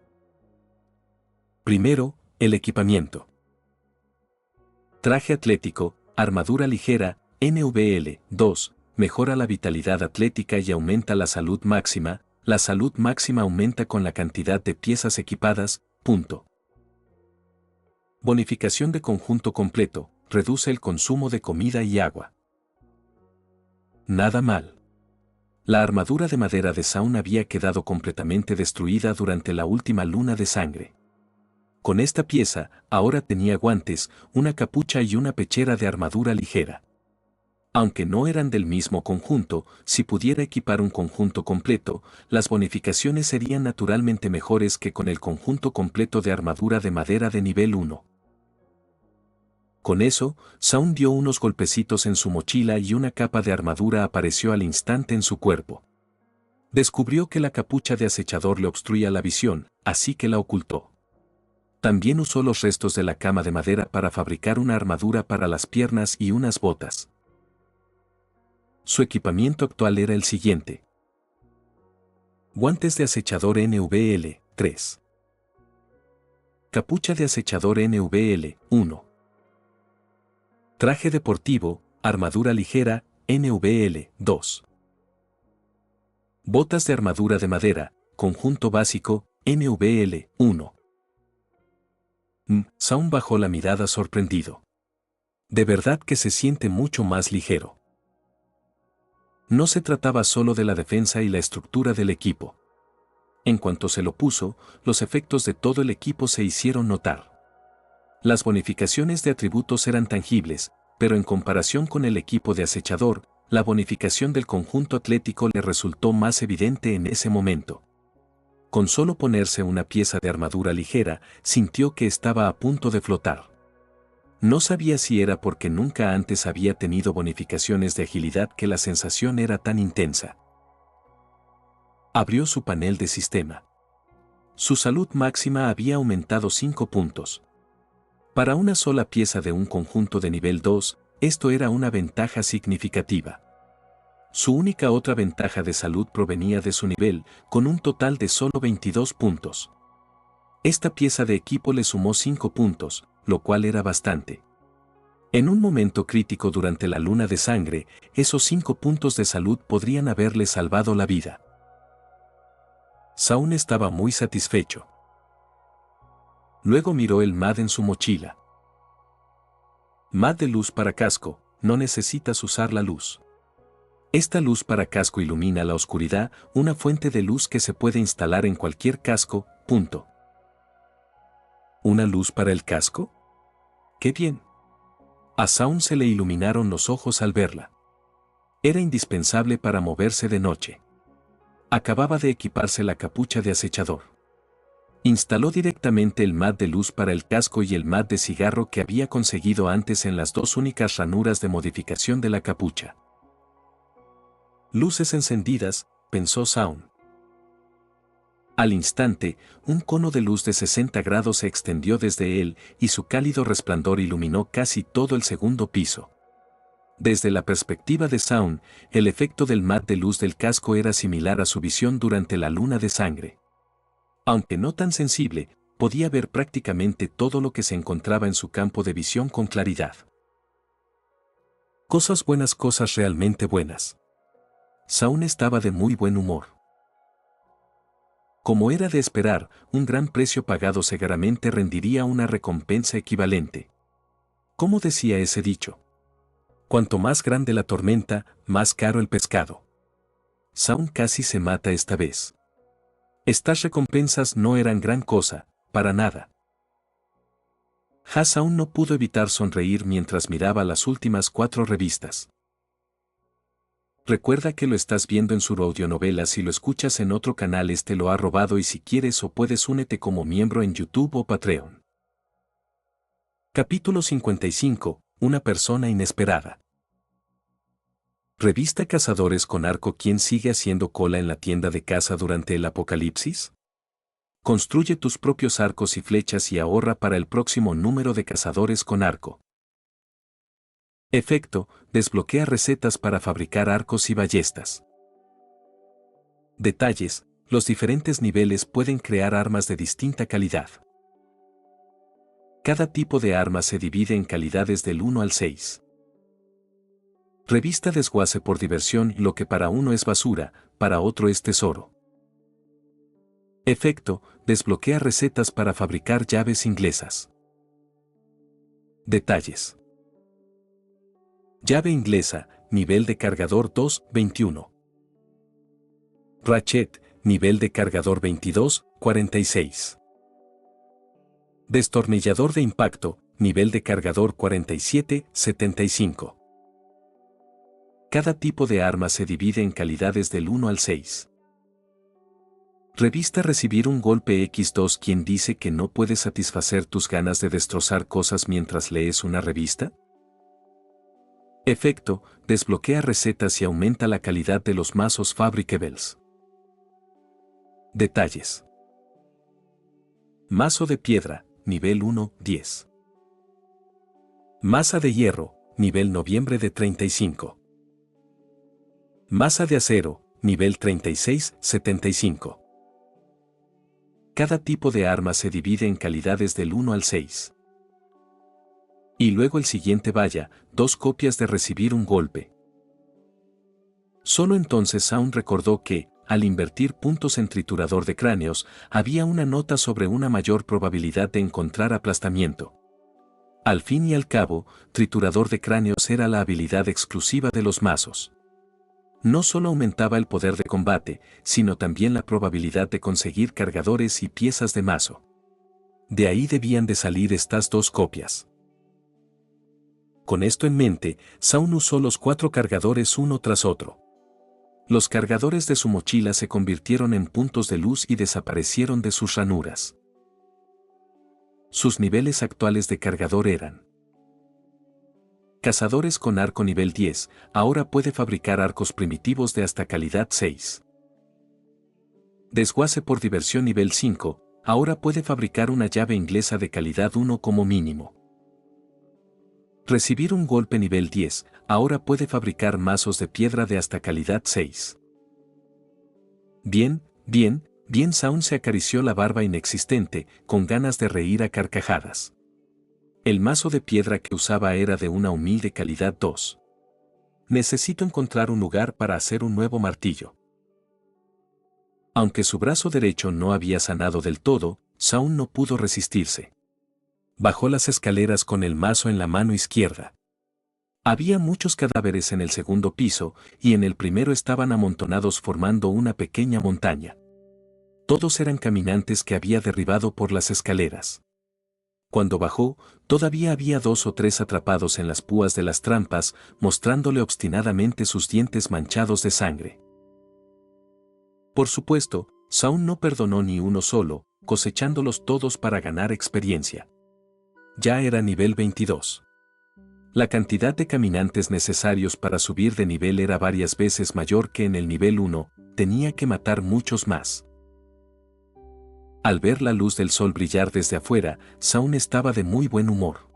Primero, el equipamiento. Traje atlético, armadura ligera, NVL, 2, mejora la vitalidad atlética y aumenta la salud máxima. La salud máxima aumenta con la cantidad de piezas equipadas, punto. Bonificación de conjunto completo, reduce el consumo de comida y agua. Nada mal. La armadura de madera de Zaun había quedado completamente destruida durante la última luna de sangre. Con esta pieza, ahora tenía guantes, una capucha y una pechera de armadura ligera. Aunque no eran del mismo conjunto, si pudiera equipar un conjunto completo, las bonificaciones serían naturalmente mejores que con el conjunto completo de armadura de madera de nivel 1. Con eso, Zaun dio unos golpecitos en su mochila y una capa de armadura apareció al instante en su cuerpo. Descubrió que la capucha de acechador le obstruía la visión, así que la ocultó. También usó los restos de la cama de madera para fabricar una armadura para las piernas y unas botas. Su equipamiento actual era el siguiente. Guantes de acechador NVL, 3. Capucha de acechador NVL, 1. Traje deportivo, armadura ligera, NVL, 2. Botas de armadura de madera, conjunto básico, NVL, 1. Zaun bajó la mirada sorprendido. De verdad que se siente mucho más ligero. No se trataba solo de la defensa y la estructura del equipo. En cuanto se lo puso, los efectos de todo el equipo se hicieron notar. Las bonificaciones de atributos eran tangibles, pero en comparación con el equipo de acechador, la bonificación del conjunto atlético le resultó más evidente en ese momento. Con solo ponerse una pieza de armadura ligera, sintió que estaba a punto de flotar. No sabía si era porque nunca antes había tenido bonificaciones de agilidad que la sensación era tan intensa. Abrió su panel de sistema. Su salud máxima había aumentado 5 puntos. Para una sola pieza de un conjunto de nivel 2, esto era una ventaja significativa. Su única otra ventaja de salud provenía de su nivel, con un total de solo 22 puntos. Esta pieza de equipo le sumó 5 puntos, lo cual era bastante. En un momento crítico durante la luna de sangre, esos 5 puntos de salud podrían haberle salvado la vida. Zaun estaba muy satisfecho. Luego miró el MAD en su mochila. MAD de luz para casco, no necesitas usar la luz. Esta luz para casco ilumina la oscuridad, una fuente de luz que se puede instalar en cualquier casco, punto. ¿Una luz para el casco? ¡Qué bien! A Zaun se le iluminaron los ojos al verla. Era indispensable para moverse de noche. Acababa de equiparse la capucha de acechador. Instaló directamente el MAD de luz para el casco y el MAD de cigarro que había conseguido antes en las dos únicas ranuras de modificación de la capucha. Luces encendidas, pensó Zaun. Al instante, un cono de luz de 60 grados se extendió desde él y su cálido resplandor iluminó casi todo el segundo piso. Desde la perspectiva de Zaun, el efecto del MAD de luz del casco era similar a su visión durante la luna de sangre. Aunque no tan sensible, podía ver prácticamente todo lo que se encontraba en su campo de visión con claridad. Cosas realmente buenas. Zaun estaba de muy buen humor. Como era de esperar, un gran precio pagado seguramente rendiría una recompensa equivalente. ¿Cómo decía ese dicho? Cuanto más grande la tormenta, más caro el pescado. Zaun casi se mata esta vez. Estas recompensas no eran gran cosa, para nada. Zaun no pudo evitar sonreír mientras miraba las últimas 4 revistas. Recuerda que lo estás viendo en su audionovela. Si lo escuchas en otro canal lo ha robado y si quieres o puedes únete como miembro en YouTube o Patreon. Capítulo 55. Una persona inesperada. Revista Cazadores con Arco. ¿Quién sigue haciendo cola en la tienda de caza durante el apocalipsis? Construye tus propios arcos y flechas y ahorra para el próximo número de Cazadores con Arco. Efecto, desbloquea recetas para fabricar arcos y ballestas. Detalles, los diferentes niveles pueden crear armas de distinta calidad. Cada tipo de arma se divide en calidades del 1 al 6. Revista Desguace por diversión. Lo que para uno es basura, para otro es tesoro. Efecto, desbloquea recetas para fabricar llaves inglesas. Detalles. Llave inglesa, nivel de cargador 2, 21. Ratchet, nivel de cargador 22, 46. Destornillador de impacto, nivel de cargador 47, 75. Cada tipo de arma se divide en calidades del 1 al 6. Revista Recibir un golpe X2. ¿Quién dice que no puedes satisfacer tus ganas de destrozar cosas mientras lees una revista? Efecto, desbloquea recetas y aumenta la calidad de los mazos Fabricables. Detalles. Mazo de piedra, nivel 1, 10. Masa de hierro, nivel noviembre de 35. Masa de acero, nivel 36, 75. Cada tipo de arma se divide en calidades del 1 al 6. Y luego el siguiente vaya, 2 copias de recibir un golpe. Solo entonces Zaun recordó que, al invertir puntos en triturador de cráneos, había una nota sobre una mayor probabilidad de encontrar aplastamiento. Al fin y al cabo, triturador de cráneos era la habilidad exclusiva de los mazos. No solo aumentaba el poder de combate, sino también la probabilidad de conseguir cargadores y piezas de mazo. De ahí debían de salir estas 2 copias. Con esto en mente, Zaun usó los 4 cargadores uno tras otro. Los cargadores de su mochila se convirtieron en puntos de luz y desaparecieron de sus ranuras. Sus niveles actuales de cargador eran: Cazadores con arco nivel 10, ahora puede fabricar arcos primitivos de hasta calidad 6. Desguace por diversión nivel 5, ahora puede fabricar una llave inglesa de calidad 1 como mínimo. Recibir un golpe nivel 10, ahora puede fabricar mazos de piedra de hasta calidad 6. Bien, Zaun se acarició la barba inexistente, con ganas de reír a carcajadas. El mazo de piedra que usaba era de una humilde calidad 2. Necesito encontrar un lugar para hacer un nuevo martillo. Aunque su brazo derecho no había sanado del todo, Zaun no pudo resistirse. Bajó las escaleras con el mazo en la mano izquierda. Había muchos cadáveres en el segundo piso, y en el primero estaban amontonados formando una pequeña montaña. Todos eran caminantes que había derribado por las escaleras. Cuando bajó, todavía había 2 o 3 atrapados en las púas de las trampas, mostrándole obstinadamente sus dientes manchados de sangre. Por supuesto, Zaun no perdonó ni uno solo, cosechándolos todos para ganar experiencia. Ya era nivel 22. La cantidad de caminantes necesarios para subir de nivel era varias veces mayor que en el nivel 1, tenía que matar muchos más. Al ver la luz del sol brillar desde afuera, Zaun estaba de muy buen humor.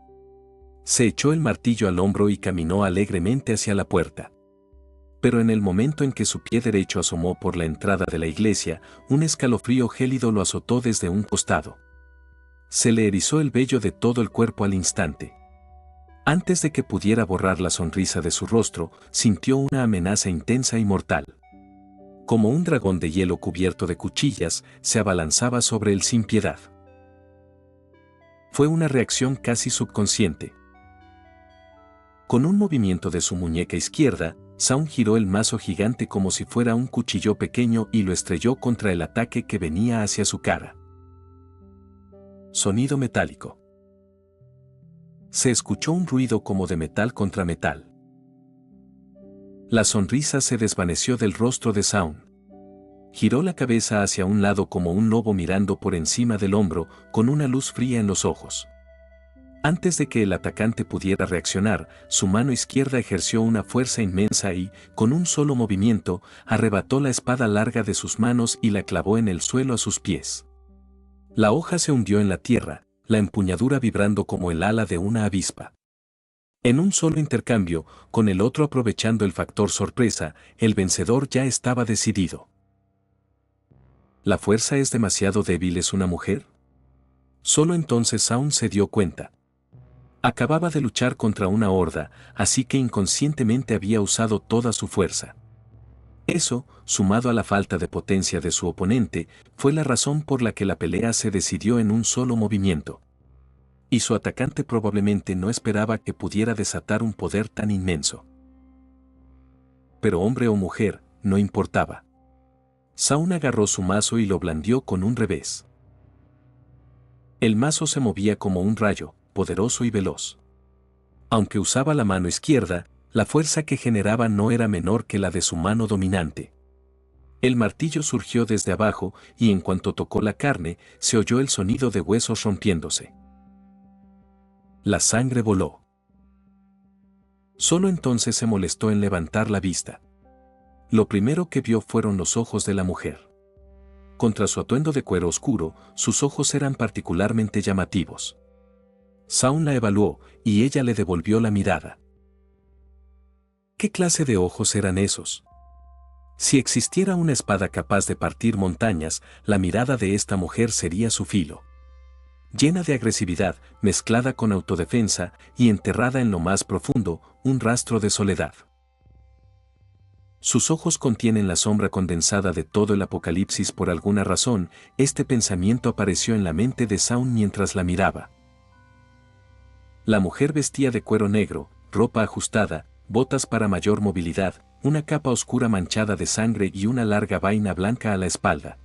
Se echó el martillo al hombro y caminó alegremente hacia la puerta. Pero en el momento en que su pie derecho asomó por la entrada de la iglesia, un escalofrío gélido lo azotó desde un costado. Se le erizó el vello de todo el cuerpo al instante. Antes de que pudiera borrar la sonrisa de su rostro, sintió una amenaza intensa y mortal. Como un dragón de hielo cubierto de cuchillas, se abalanzaba sobre él sin piedad. Fue una reacción casi subconsciente. Con un movimiento de su muñeca izquierda, Zaun giró el mazo gigante como si fuera un cuchillo pequeño y lo estrelló contra el ataque que venía hacia su cara. Sonido metálico. Se escuchó un ruido como de metal contra metal. La sonrisa se desvaneció del rostro de Zaun. Giró la cabeza hacia un lado como un lobo mirando por encima del hombro, con una luz fría en los ojos. Antes de que el atacante pudiera reaccionar, su mano izquierda ejerció una fuerza inmensa y, con un solo movimiento, arrebató la espada larga de sus manos y la clavó en el suelo a sus pies. La hoja se hundió en la tierra, la empuñadura vibrando como el ala de una avispa. En un solo intercambio, con el otro aprovechando el factor sorpresa, el vencedor ya estaba decidido. ¿La fuerza es demasiado débil? ¿Es una mujer? Solo entonces Zaun se dio cuenta. Acababa de luchar contra una horda, así que inconscientemente había usado toda su fuerza. Eso, sumado a la falta de potencia de su oponente, fue la razón por la que la pelea se decidió en un solo movimiento. Y su atacante probablemente no esperaba que pudiera desatar un poder tan inmenso. Pero hombre o mujer, no importaba. Zaun agarró su mazo y lo blandió con un revés. El mazo se movía como un rayo, poderoso y veloz. Aunque usaba la mano izquierda, La fuerza que generaba no era menor que la de su mano dominante. El martillo surgió desde abajo y en cuanto tocó la carne, se oyó el sonido de huesos rompiéndose. La sangre voló. Solo entonces se molestó en levantar la vista. Lo primero que vio fueron los ojos de la mujer. Contra su atuendo de cuero oscuro, sus ojos eran particularmente llamativos. Zaun la evaluó, y ella le devolvió la mirada. ¿Qué clase de ojos eran esos? Si existiera una espada capaz de partir montañas, la mirada de esta mujer sería su filo. Llena de agresividad, mezclada con autodefensa, y enterrada en lo más profundo, un rastro de soledad. Sus ojos contienen la sombra condensada de todo el apocalipsis. Por alguna razón, este pensamiento apareció en la mente de Zaun mientras la miraba. La mujer vestía de cuero negro, ropa ajustada, botas para mayor movilidad, una capa oscura manchada de sangre y una larga vaina blanca a la espalda.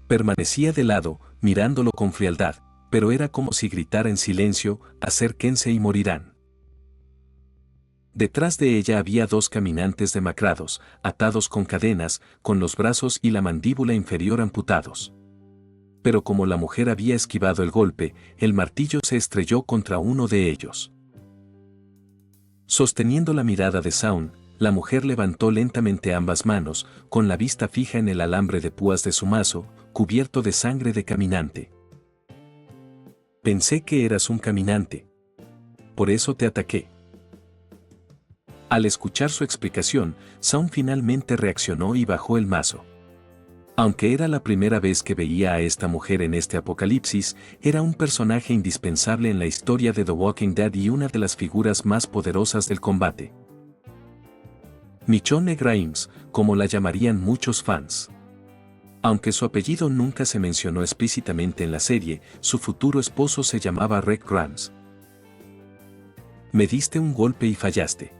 Permanecía de lado, mirándolo con frialdad, pero era como si gritara en silencio: acérquense y morirán. Detrás de ella había dos caminantes demacrados, atados con cadenas, con los brazos y la mandíbula inferior amputados. Pero como la mujer había esquivado el golpe, el martillo se estrelló contra uno de ellos. Sosteniendo la mirada de Zaun, la mujer levantó lentamente ambas manos, con la vista fija en el alambre de púas de su mazo, cubierto de sangre de caminante. Pensé que eras un caminante. Por eso te ataqué. Al escuchar su explicación, Zaun finalmente reaccionó y bajó el mazo. Aunque era la primera vez que veía a esta mujer en este apocalipsis, era un personaje indispensable en la historia de The Walking Dead y una de las figuras más poderosas del combate. Michonne Grimes, como la llamarían muchos fans. Aunque su apellido nunca se mencionó explícitamente en la serie, su futuro esposo se llamaba Rick Grimes. Me diste un golpe y fallaste.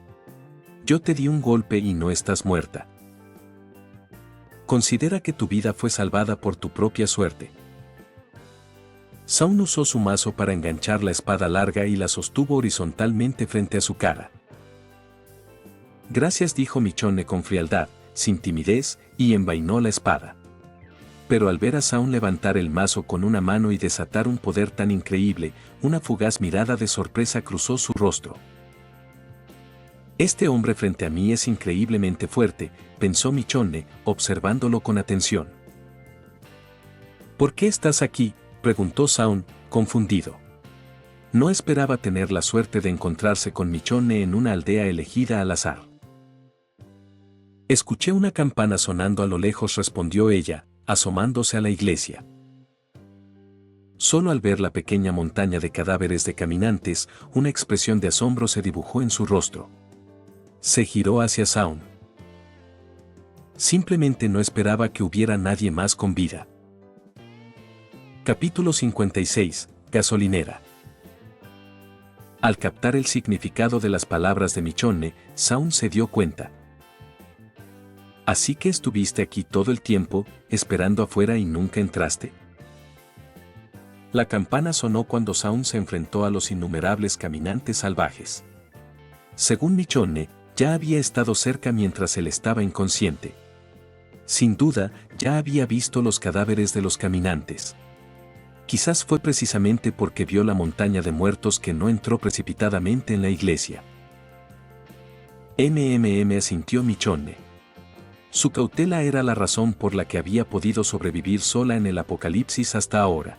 Yo te di un golpe y no estás muerta. Considera que tu vida fue salvada por tu propia suerte. Zaun usó su mazo para enganchar la espada larga y la sostuvo horizontalmente frente a su cara. Gracias, dijo Michonne con frialdad, sin timidez, y envainó la espada. Pero al ver a Zaun levantar el mazo con una mano y desatar un poder tan increíble, una fugaz mirada de sorpresa cruzó su rostro. Este hombre frente a mí es increíblemente fuerte, pensó Michonne, observándolo con atención. ¿Por qué estás aquí?, preguntó Zaun, confundido. No esperaba tener la suerte de encontrarse con Michonne en una aldea elegida al azar. Escuché una campana sonando a lo lejos, respondió ella, asomándose a la iglesia. Solo al ver la pequeña montaña de cadáveres de caminantes, una expresión de asombro se dibujó en su rostro. Se giró hacia Zaun. Simplemente no esperaba que hubiera nadie más con vida. Capítulo 56. Gasolinera. Al captar el significado de las palabras de Michonne, Zaun se dio cuenta. ¿Así que estuviste aquí todo el tiempo, esperando afuera y nunca entraste? La campana sonó cuando Zaun se enfrentó a los innumerables caminantes salvajes. Según Michonne, ya había estado cerca mientras él estaba inconsciente. Sin duda, ya había visto los cadáveres de los caminantes. Quizás fue precisamente porque vio la montaña de muertos que no entró precipitadamente en la iglesia. Asintió Michonne. Su cautela era la razón por la que había podido sobrevivir sola en el apocalipsis hasta ahora.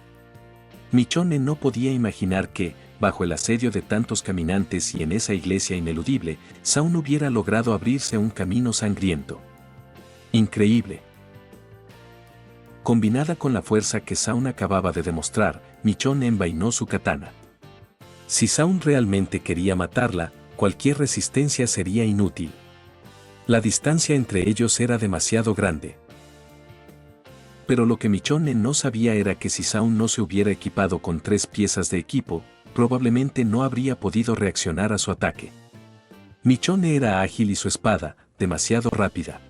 Michonne no podía imaginar que, bajo el asedio de tantos caminantes y en esa iglesia ineludible, Zaun hubiera logrado abrirse un camino sangriento. Increíble. Combinada con la fuerza que Zaun acababa de demostrar, Michonne envainó su katana. Si Zaun realmente quería matarla, cualquier resistencia sería inútil. La distancia entre ellos era demasiado grande. Pero lo que Michonne no sabía era que si Zaun no se hubiera equipado con 3 piezas de equipo, probablemente no habría podido reaccionar a su ataque. Michonne era ágil y su espada, demasiado rápida.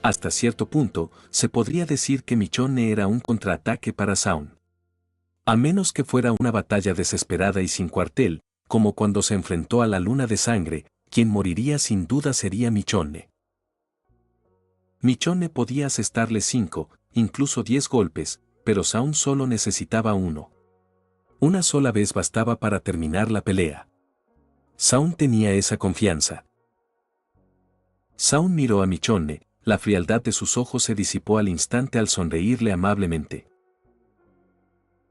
Hasta cierto punto, se podría decir que Michonne era un contraataque para Zaun. A menos que fuera una batalla desesperada y sin cuartel, como cuando se enfrentó a la luna de sangre, quien moriría sin duda sería Michonne. Michonne podía asestarle 5, incluso 10 golpes, pero Zaun solo necesitaba uno. Una sola vez bastaba para terminar la pelea. Zaun tenía esa confianza. Zaun miró a Michonne, la frialdad de sus ojos se disipó al instante al sonreírle amablemente.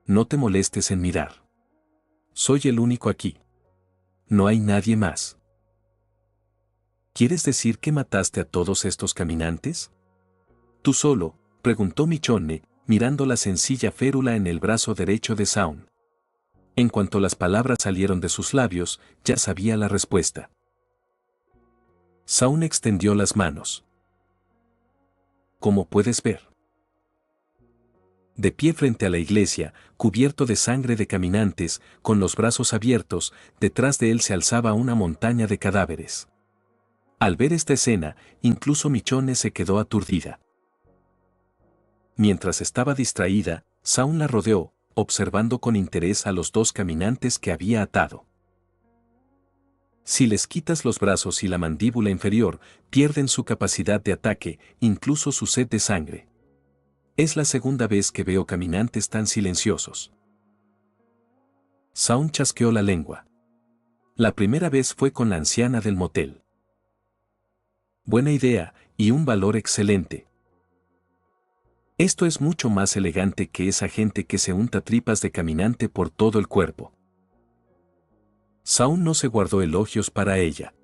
No te molestes en mirar. Soy el único aquí. No hay nadie más. ¿Quieres decir que mataste a todos estos caminantes? ¿Tú solo?, preguntó Michonne, mirando la sencilla férula en el brazo derecho de Zaun. En cuanto las palabras salieron de sus labios, ya sabía la respuesta. Zaun extendió las manos. Como puedes ver. De pie frente a la iglesia, cubierto de sangre de caminantes, con los brazos abiertos, detrás de él se alzaba una montaña de cadáveres. Al ver esta escena, incluso Michonne se quedó aturdida. Mientras estaba distraída, Zaun la rodeó, observando con interés a los 2 caminantes que había atado. Si les quitas los brazos y la mandíbula inferior, pierden su capacidad de ataque, incluso su sed de sangre. Es la segunda vez que veo caminantes tan silenciosos. Zaun chasqueó la lengua. La primera vez fue con la anciana del motel. Buena idea, y un valor excelente. Esto es mucho más elegante que esa gente que se unta tripas de caminante por todo el cuerpo. Zaun no se guardó elogios para ella.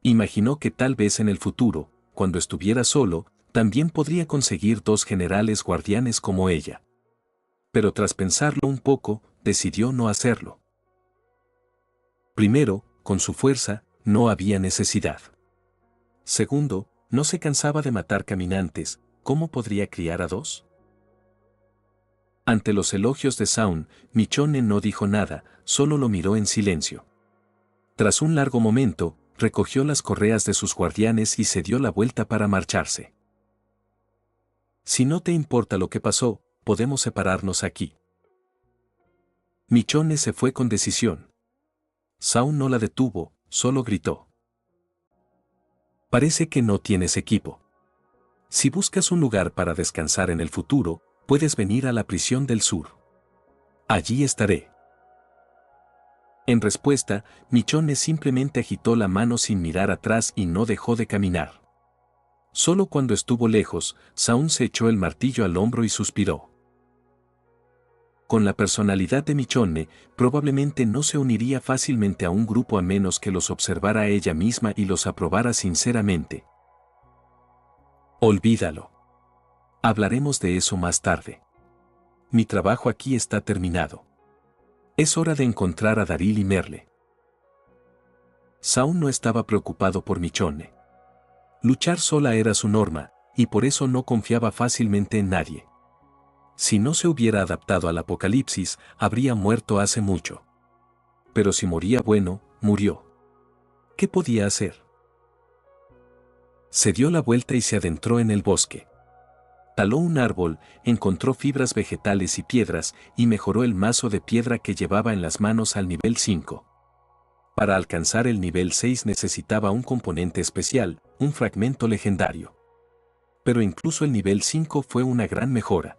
Imaginó que tal vez en el futuro, cuando estuviera solo, también podría conseguir 2 generales guardianes como ella. Pero tras pensarlo un poco, decidió no hacerlo. Primero, con su fuerza, no había necesidad. Segundo, no se cansaba de matar caminantes, ¿cómo podría criar a 2? Ante los elogios de Zaun, Michonne no dijo nada, solo lo miró en silencio. Tras un largo momento, recogió las correas de sus guardianes y se dio la vuelta para marcharse. Si no te importa lo que pasó, podemos separarnos aquí. Michonne se fue con decisión. Zaun no la detuvo, solo gritó. Parece que no tienes equipo. Si buscas un lugar para descansar en el futuro, puedes venir a la prisión del sur. Allí estaré. En respuesta, Michonne simplemente agitó la mano sin mirar atrás y no dejó de caminar. Solo cuando estuvo lejos, Zaun se echó el martillo al hombro y suspiró. Con la personalidad de Michonne, probablemente no se uniría fácilmente a un grupo a menos que los observara ella misma y los aprobara sinceramente. Olvídalo. Hablaremos de eso más tarde. Mi trabajo aquí está terminado. Es hora de encontrar a Daryl y Merle. Zaun no estaba preocupado por Michonne. Luchar sola era su norma, y por eso no confiaba fácilmente en nadie. Si no se hubiera adaptado al apocalipsis, habría muerto hace mucho. Pero si moría bueno, murió. ¿Qué podía hacer? Se dio la vuelta y se adentró en el bosque. Taló un árbol, encontró fibras vegetales y piedras, y mejoró el mazo de piedra que llevaba en las manos al nivel 5. Para alcanzar el nivel 6 necesitaba un componente especial, un fragmento legendario. Pero incluso el nivel 5 fue una gran mejora.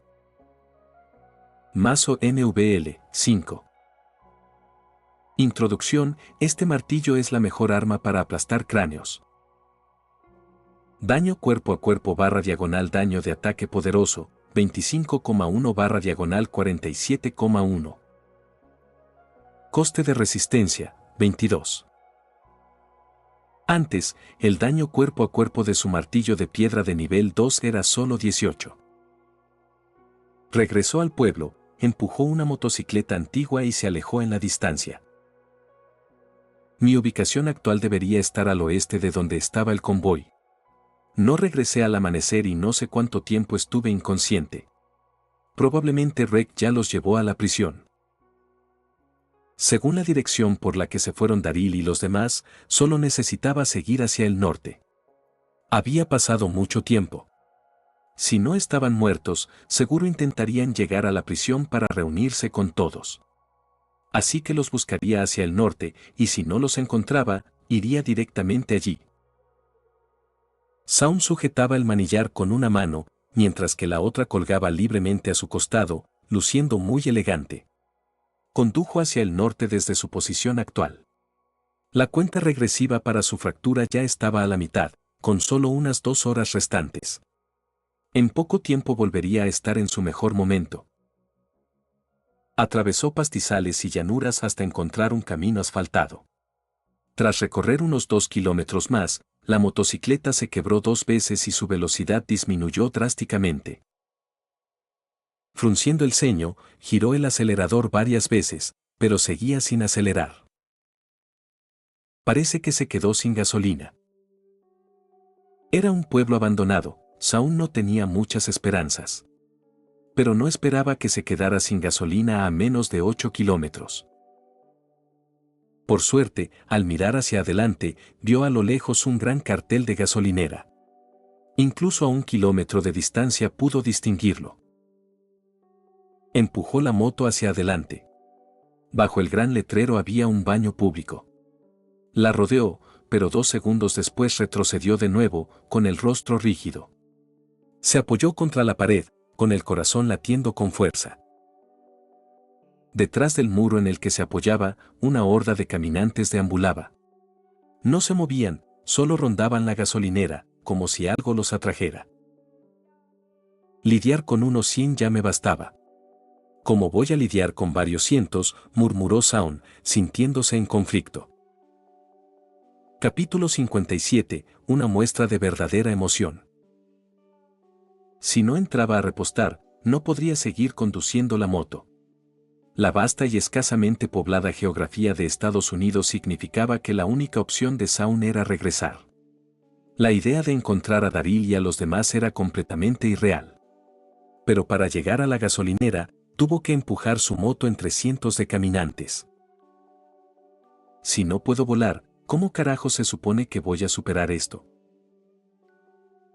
Mazo NVL 5. Introducción: este martillo es la mejor arma para aplastar cráneos. Daño cuerpo a cuerpo /diagonal daño de ataque poderoso, 25,1 /diagonal 47,1. Coste de resistencia, 22. Antes, el daño cuerpo a cuerpo de su martillo de piedra de nivel 2 era solo 18. Regresó al pueblo, empujó una motocicleta antigua y se alejó en la distancia. Mi ubicación actual debería estar al oeste de donde estaba el convoy. No regresé al amanecer y no sé cuánto tiempo estuve inconsciente. Probablemente Rek ya los llevó a la prisión. Según la dirección por la que se fueron Daryl y los demás, solo necesitaba seguir hacia el norte. Había pasado mucho tiempo. Si no estaban muertos, seguro intentarían llegar a la prisión para reunirse con todos. Así que los buscaría hacia el norte, y si no los encontraba, iría directamente allí. Shaun sujetaba el manillar con una mano, mientras que la otra colgaba libremente a su costado, luciendo muy elegante. Condujo hacia el norte desde su posición actual. La cuenta regresiva para su fractura ya estaba a la mitad, con solo unas 2 horas restantes. En poco tiempo volvería a estar en su mejor momento. Atravesó pastizales y llanuras hasta encontrar un camino asfaltado. Tras recorrer unos 2 kilómetros más, la motocicleta se quebró 2 veces y su velocidad disminuyó drásticamente. Frunciendo el ceño, giró el acelerador varias veces, pero seguía sin acelerar. Parece que se quedó sin gasolina. Era un pueblo abandonado, Shaun no tenía muchas esperanzas. Pero no esperaba que se quedara sin gasolina a menos de 8 kilómetros. Por suerte, al mirar hacia adelante, vio a lo lejos un gran cartel de gasolinera. Incluso a 1 kilómetro de distancia pudo distinguirlo. Empujó la moto hacia adelante. Bajo el gran letrero había un baño público. La rodeó, pero 2 segundos después retrocedió de nuevo, con el rostro rígido. Se apoyó contra la pared, con el corazón latiendo con fuerza. Detrás del muro en el que se apoyaba, una horda de caminantes deambulaba. No se movían, solo rondaban la gasolinera, como si algo los atrajera. Lidiar con unos 100 ya me bastaba. ¿Cómo voy a lidiar con varios cientos?, murmuró Shaun, sintiéndose en conflicto. Capítulo 57, una muestra de verdadera emoción. Si no entraba a repostar, no podría seguir conduciendo la moto. La vasta y escasamente poblada geografía de Estados Unidos significaba que la única opción de Shaun era regresar. La idea de encontrar a Daryl y a los demás era completamente irreal. Pero para llegar a la gasolinera, tuvo que empujar su moto entre cientos de caminantes. Si no puedo volar, ¿cómo carajo se supone que voy a superar esto?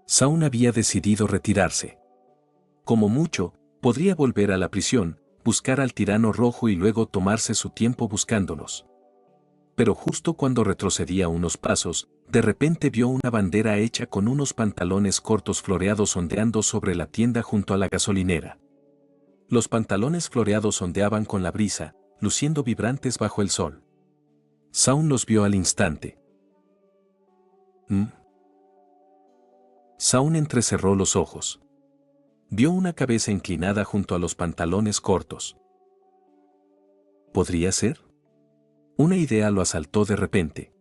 Shaun había decidido retirarse. Como mucho, podría volver a la prisión, buscar al tirano rojo y luego tomarse su tiempo buscándolos. Pero justo cuando retrocedía unos pasos, de repente vio una bandera hecha con unos pantalones cortos floreados ondeando sobre la tienda junto a la gasolinera. Los pantalones floreados ondeaban con la brisa, luciendo vibrantes bajo el sol. Shaun los vio al instante. Shaun entrecerró los ojos. Vio una cabeza inclinada junto a los pantalones cortos. ¿Podría ser? Una idea lo asaltó de repente.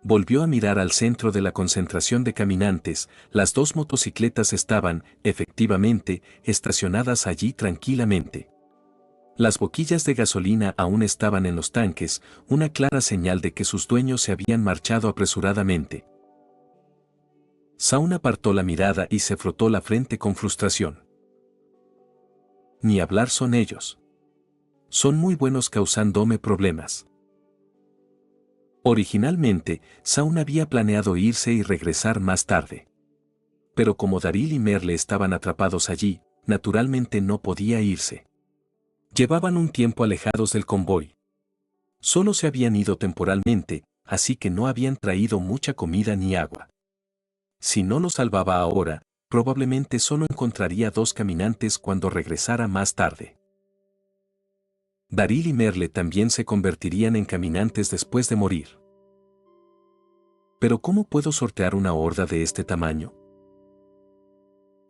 Volvió a mirar al centro de la concentración de caminantes. Las 2 motocicletas estaban, efectivamente, estacionadas allí tranquilamente. Las boquillas de gasolina aún estaban en los tanques, una clara señal de que sus dueños se habían marchado apresuradamente. Shaun apartó la mirada y se frotó la frente con frustración. Ni hablar son ellos. Son muy buenos causándome problemas. Originalmente, Shaun había planeado irse y regresar más tarde. Pero como Daryl y Merle estaban atrapados allí, naturalmente no podía irse. Llevaban un tiempo alejados del convoy. Solo se habían ido temporalmente, así que no habían traído mucha comida ni agua. Si no lo salvaba ahora, probablemente solo encontraría 2 caminantes cuando regresara más tarde. Daryl y Merle también se convertirían en caminantes después de morir. ¿Pero cómo puedo sortear una horda de este tamaño?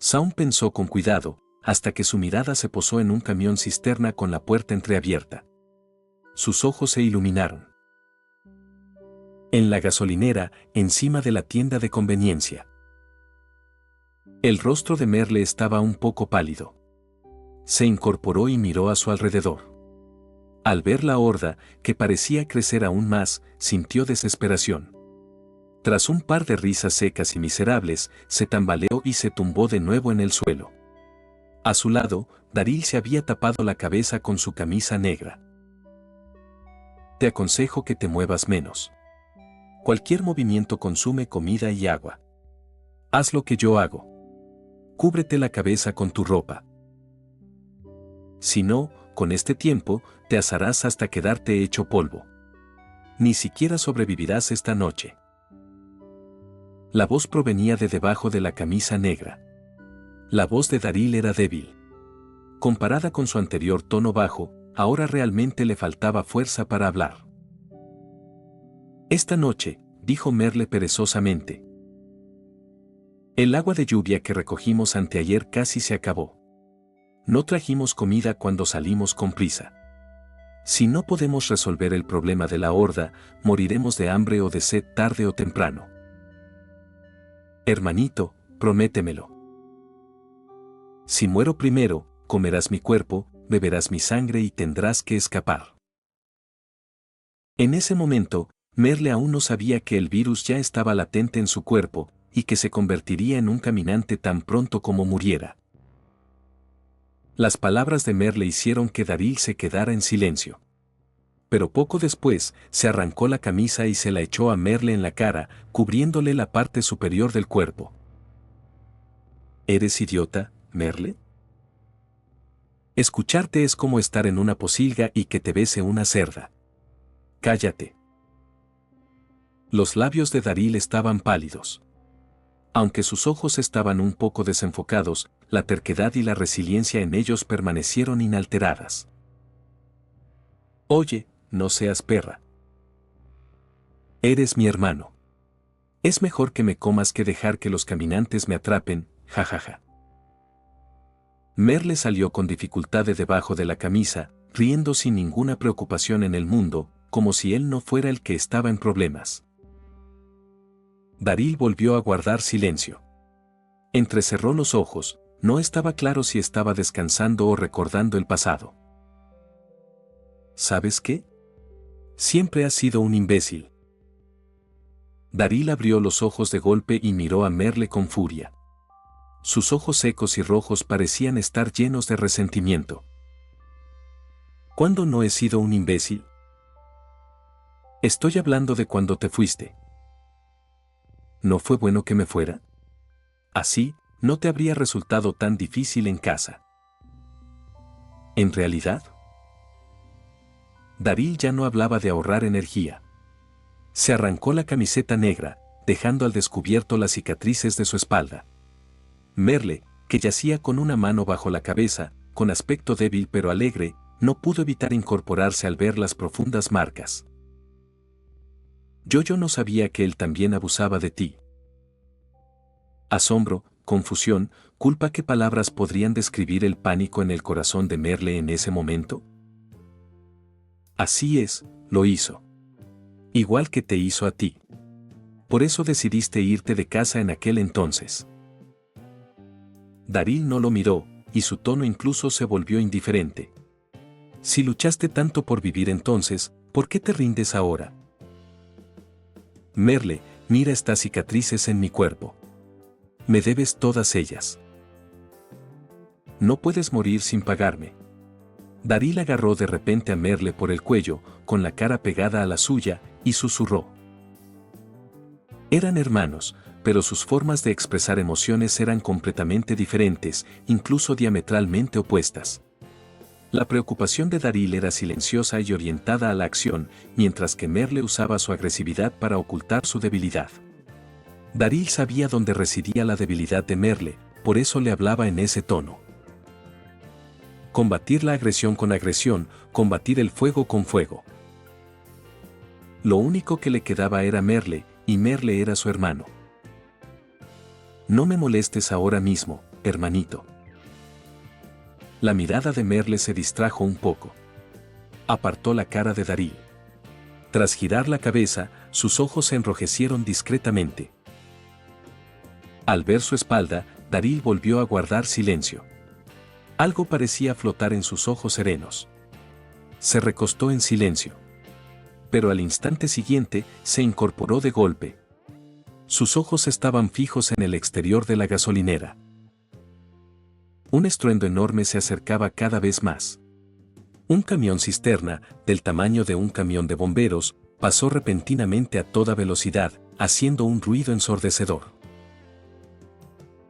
Shaun pensó con cuidado, hasta que su mirada se posó en un camión cisterna con la puerta entreabierta. Sus ojos se iluminaron. En la gasolinera, encima de la tienda de conveniencia. El rostro de Merle estaba un poco pálido. Se incorporó y miró a su alrededor. Al ver la horda, que parecía crecer aún más, sintió desesperación. Tras un par de risas secas y miserables, se tambaleó y se tumbó de nuevo en el suelo. A su lado, Daryl se había tapado la cabeza con su camisa negra. Te aconsejo que te muevas menos. Cualquier movimiento consume comida y agua. Haz lo que yo hago. Cúbrete la cabeza con tu ropa. Si no, con este tiempo, te asarás hasta quedarte hecho polvo. ni siquiera sobrevivirás esta noche. La voz provenía de debajo de la camisa negra. La voz de Daryl era débil. Comparada con su anterior tono bajo, ahora realmente le faltaba fuerza para hablar. Esta noche, dijo Merle perezosamente. El agua de lluvia que recogimos anteayer casi se acabó. No trajimos comida cuando salimos con prisa. Si no podemos resolver el problema de la horda, moriremos de hambre o de sed tarde o temprano. Hermanito, prométemelo. Si muero primero, comerás mi cuerpo, beberás mi sangre y tendrás que escapar. En ese momento, Merle aún no sabía que el virus ya estaba latente en su cuerpo y que se convertiría en un caminante tan pronto como muriera. Las palabras de Merle hicieron que Daryl se quedara en silencio. Pero poco después, se arrancó la camisa y se la echó a Merle en la cara, cubriéndole la parte superior del cuerpo. ¿Eres idiota, Merle? Escucharte es como estar en una posilga y que te bese una cerda. Cállate. Los labios de Daryl estaban pálidos. Aunque sus ojos estaban un poco desenfocados, la terquedad y la resiliencia en ellos permanecieron inalteradas. Oye, no seas perra. Eres mi hermano. Es mejor que me comas que dejar que los caminantes me atrapen, jajaja. Merle salió con dificultad de debajo de la camisa, riendo sin ninguna preocupación en el mundo, como si él no fuera el que estaba en problemas. Daryl volvió a guardar silencio. Entrecerró los ojos, no estaba claro si estaba descansando o recordando el pasado. ¿Sabes qué? Siempre has sido un imbécil. Daryl abrió los ojos de golpe y miró a Merle con furia. Sus ojos secos y rojos parecían estar llenos de resentimiento. ¿Cuándo no he sido un imbécil? Estoy hablando de cuando te fuiste. ¿No fue bueno que me fuera? Así, no te habría resultado tan difícil en casa. ¿En realidad? Daryl ya no hablaba de ahorrar energía. Se arrancó la camiseta negra, dejando al descubierto las cicatrices de su espalda. Merle, que yacía con una mano bajo la cabeza, con aspecto débil pero alegre, no pudo evitar incorporarse al ver las profundas marcas. Yo no sabía que él también abusaba de ti. Asombro, confusión, culpa. ¿Qué palabras podrían describir el pánico en el corazón de Merle en ese momento? Así es, lo hizo. Igual que te hizo a ti. Por eso decidiste irte de casa en aquel entonces. Daryl no lo miró, y su tono incluso se volvió indiferente. Si luchaste tanto por vivir entonces, ¿por qué te rindes ahora? Merle, mira estas cicatrices en mi cuerpo. Me debes todas ellas. No puedes morir sin pagarme. Daryl agarró de repente a Merle por el cuello, con la cara pegada a la suya, y susurró. Eran hermanos, pero sus formas de expresar emociones eran completamente diferentes, incluso diametralmente opuestas. La preocupación de Daryl era silenciosa y orientada a la acción, mientras que Merle usaba su agresividad para ocultar su debilidad. Daryl sabía dónde residía la debilidad de Merle, por eso le hablaba en ese tono. Combatir la agresión con agresión, combatir el fuego con fuego. Lo único que le quedaba era Merle, y Merle era su hermano. No me molestes ahora mismo, hermanito. La mirada de Merle se distrajo un poco. Apartó la cara de Daryl. Tras girar la cabeza, sus ojos se enrojecieron discretamente. Al ver su espalda, Daryl volvió a guardar silencio. Algo parecía flotar en sus ojos serenos. Se recostó en silencio. Pero al instante siguiente, se incorporó de golpe. Sus ojos estaban fijos en el exterior de la gasolinera. Un estruendo enorme se acercaba cada vez más. Un camión cisterna, del tamaño de un camión de bomberos, pasó repentinamente a toda velocidad, haciendo un ruido ensordecedor.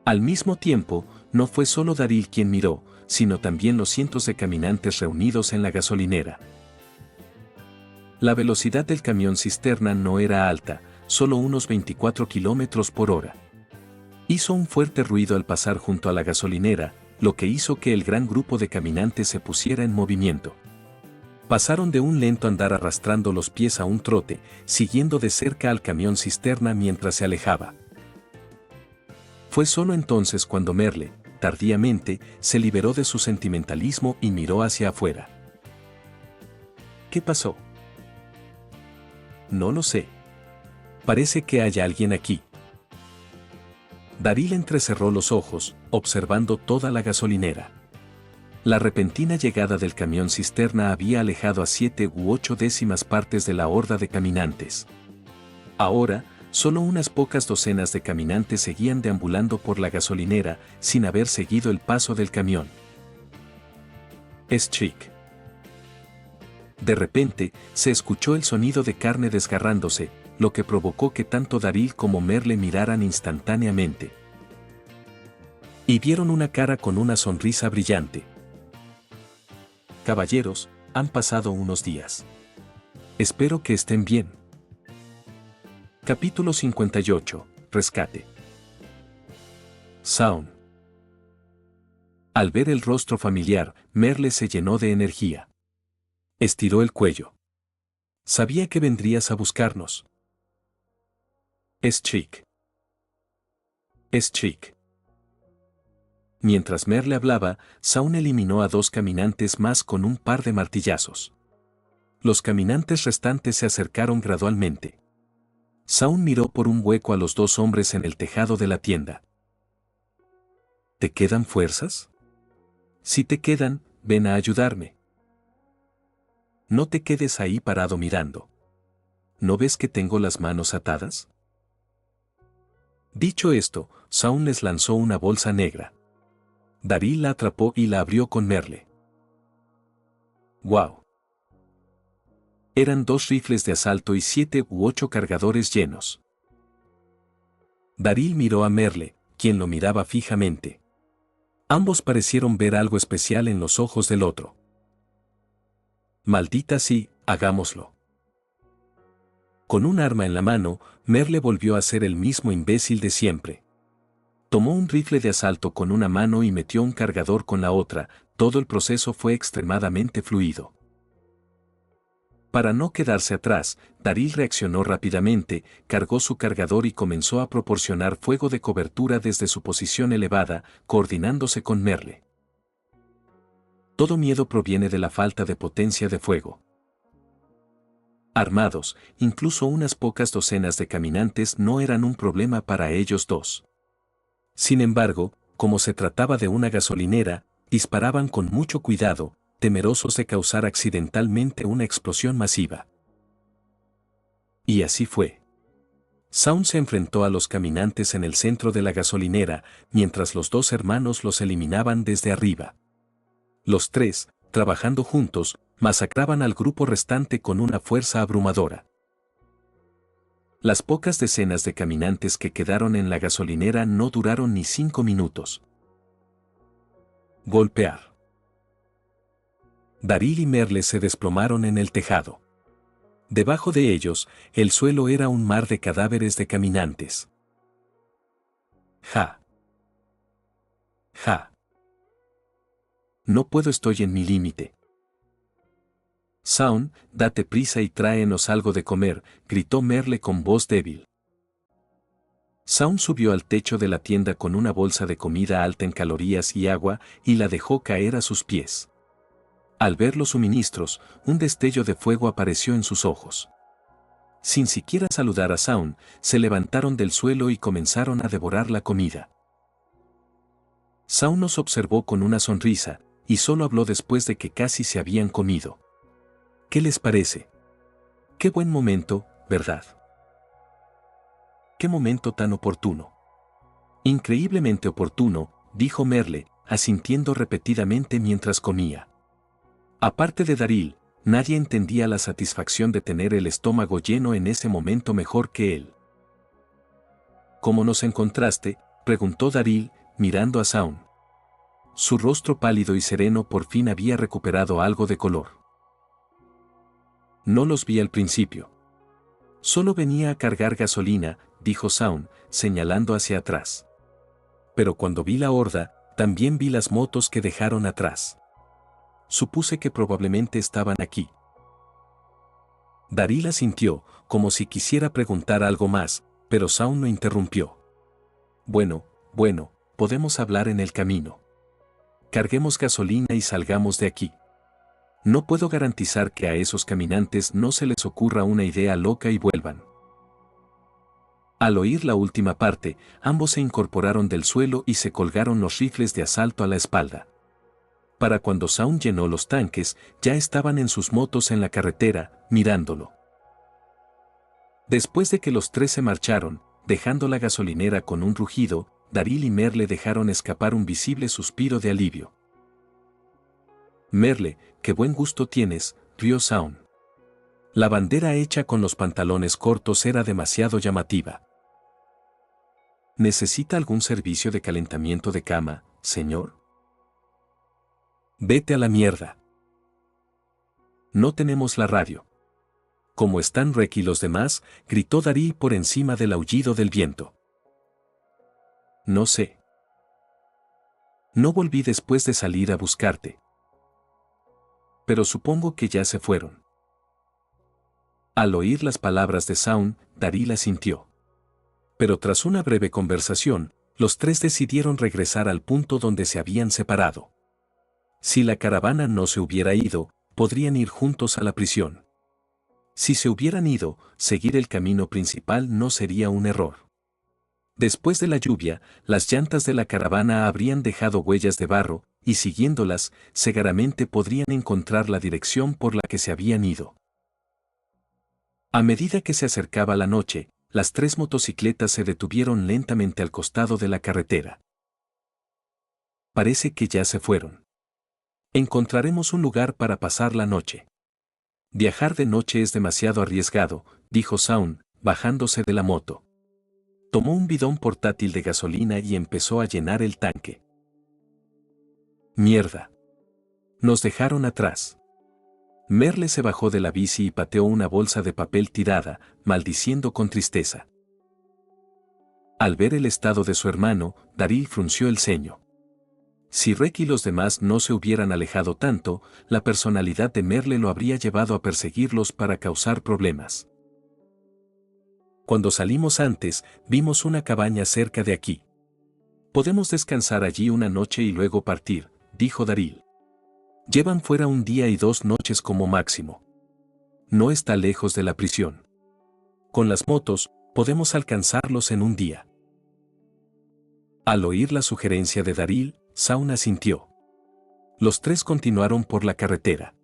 Al mismo tiempo, no fue solo Daryl quien miró, sino también los cientos de caminantes reunidos en la gasolinera. La velocidad del camión cisterna no era alta, solo unos 24 kilómetros por hora. Hizo un fuerte ruido al pasar junto a la gasolinera, lo que hizo que el gran grupo de caminantes se pusiera en movimiento. Pasaron de un lento andar arrastrando los pies a un trote, siguiendo de cerca al camión cisterna mientras se alejaba. Fue solo entonces cuando Merle, tardíamente, se liberó de su sentimentalismo y miró hacia afuera. ¿Qué pasó? No lo sé. Parece que hay alguien aquí. Daryl entrecerró los ojos, observando toda la gasolinera. La repentina llegada del camión cisterna había alejado a 7 u 8 décimas partes de la horda de caminantes. Ahora, solo unas pocas docenas de caminantes seguían deambulando por la gasolinera sin haber seguido el paso del camión. Es Chick. De repente, se escuchó el sonido de carne desgarrándose, lo que provocó que tanto Daryl como Merle miraran instantáneamente. Y vieron una cara con una sonrisa brillante. Caballeros, han pasado unos días. Espero que estén bien. Capítulo 58. Rescate. Shaun. Al ver el rostro familiar, Merle se llenó de energía. Estiró el cuello. Sabía que vendrías a buscarnos. Es Chick. Es Chick. Mientras Merle hablaba, Shaun eliminó a 2 caminantes más con un par de martillazos. Los caminantes restantes se acercaron gradualmente. Shaun miró por un hueco a los 2 hombres en el tejado de la tienda. ¿Te quedan fuerzas? Si te quedan, ven a ayudarme. No te quedes ahí parado mirando. ¿No ves que tengo las manos atadas? Dicho esto, Shaun les lanzó una bolsa negra. Daryl la atrapó y la abrió con Merle. ¡Guau! Eran 2 rifles de asalto y 7 u 8 cargadores llenos. Daryl miró a Merle, quien lo miraba fijamente. Ambos parecieron ver algo especial en los ojos del otro. Maldita sí, hagámoslo. Con un arma en la mano, Merle volvió a ser el mismo imbécil de siempre. Tomó un rifle de asalto con una mano y metió un cargador con la otra, todo el proceso fue extremadamente fluido. Para no quedarse atrás, Daryl reaccionó rápidamente, cargó su cargador y comenzó a proporcionar fuego de cobertura desde su posición elevada, coordinándose con Merle. Todo miedo proviene de la falta de potencia de fuego. Armados, incluso unas pocas docenas de caminantes no eran un problema para ellos dos. Sin embargo, como se trataba de una gasolinera, disparaban con mucho cuidado, temerosos de causar accidentalmente una explosión masiva. Y así fue. Shaun se enfrentó a los caminantes en el centro de la gasolinera, mientras los 2 hermanos los eliminaban desde arriba. Los 3, trabajando juntos, masacraban al grupo restante con una fuerza abrumadora. Las pocas decenas de caminantes que quedaron en la gasolinera no duraron ni 5 minutos. Golpear. Daryl y Merle se desplomaron en el tejado. Debajo de ellos, el suelo era un mar de cadáveres de caminantes. Ja. Ja. No puedo, estoy en mi límite. Shaun, date prisa y tráenos algo de comer, gritó Merle con voz débil. Shaun subió al techo de la tienda con una bolsa de comida alta en calorías y agua y la dejó caer a sus pies. Al ver los suministros, un destello de fuego apareció en sus ojos. Sin siquiera saludar a Shaun, se levantaron del suelo y comenzaron a devorar la comida. Shaun nos observó con una sonrisa, y solo habló después de que casi se habían comido. ¿Qué les parece? Qué buen momento, ¿verdad? Qué momento tan oportuno. Increíblemente oportuno, dijo Merle, asintiendo repetidamente mientras comía. Aparte de Daryl, nadie entendía la satisfacción de tener el estómago lleno en ese momento mejor que él. ¿Cómo nos encontraste?, preguntó Daryl, mirando a Shaun. Su rostro pálido y sereno por fin había recuperado algo de color. No los vi al principio. Solo venía a cargar gasolina, dijo Saun, señalando hacia atrás. Pero cuando vi la horda, también vi las motos que dejaron atrás. Supuse que probablemente estaban aquí. Daryl asintió, como si quisiera preguntar algo más, pero Saun lo interrumpió. Bueno, podemos hablar en el camino. Carguemos gasolina y salgamos de aquí. No puedo garantizar que a esos caminantes no se les ocurra una idea loca y vuelvan. Al oír la última parte, ambos se incorporaron del suelo y se colgaron los rifles de asalto a la espalda. Para cuando Saun llenó los tanques, ya estaban en sus motos en la carretera, mirándolo. Después de que los tres se marcharon, dejando la gasolinera con un rugido, Daryl y Merle dejaron escapar un visible suspiro de alivio. Merle, qué buen gusto tienes, rió Saun. La bandera hecha con los pantalones cortos era demasiado llamativa. ¿Necesita algún servicio de calentamiento de cama, señor? Vete a la mierda. No tenemos la radio. ¿Cómo están Rek y los demás?, gritó Daryl por encima del aullido del viento. No sé. No volví después de salir a buscarte. Pero supongo que ya se fueron. Al oír las palabras de Saun, Daryl asintió. Pero tras una breve conversación, los tres decidieron regresar al punto donde se habían separado. Si la caravana no se hubiera ido, podrían ir juntos a la prisión. Si se hubieran ido, seguir el camino principal no sería un error. Después de la lluvia, las llantas de la caravana habrían dejado huellas de barro, y siguiéndolas, seguramente podrían encontrar la dirección por la que se habían ido. A medida que se acercaba la noche, las tres motocicletas se detuvieron lentamente al costado de la carretera. Parece que ya se fueron. Encontraremos un lugar para pasar la noche. Viajar de noche es demasiado arriesgado, dijo Saun, bajándose de la moto. Tomó un bidón portátil de gasolina y empezó a llenar el tanque. Mierda. Nos dejaron atrás. Merle se bajó de la bici y pateó una bolsa de papel tirada, maldiciendo con tristeza. Al ver el estado de su hermano, Daryl frunció el ceño. Si Rek y los demás no se hubieran alejado tanto, la personalidad de Merle lo habría llevado a perseguirlos para causar problemas. Cuando salimos antes, vimos una cabaña cerca de aquí. Podemos descansar allí una noche y luego partir, dijo Daryl. Llevan fuera un día y 2 noches como máximo. No está lejos de la prisión. Con las motos, podemos alcanzarlos en un día. Al oír la sugerencia de Daryl, Saun asintió. Los tres continuaron por la carretera.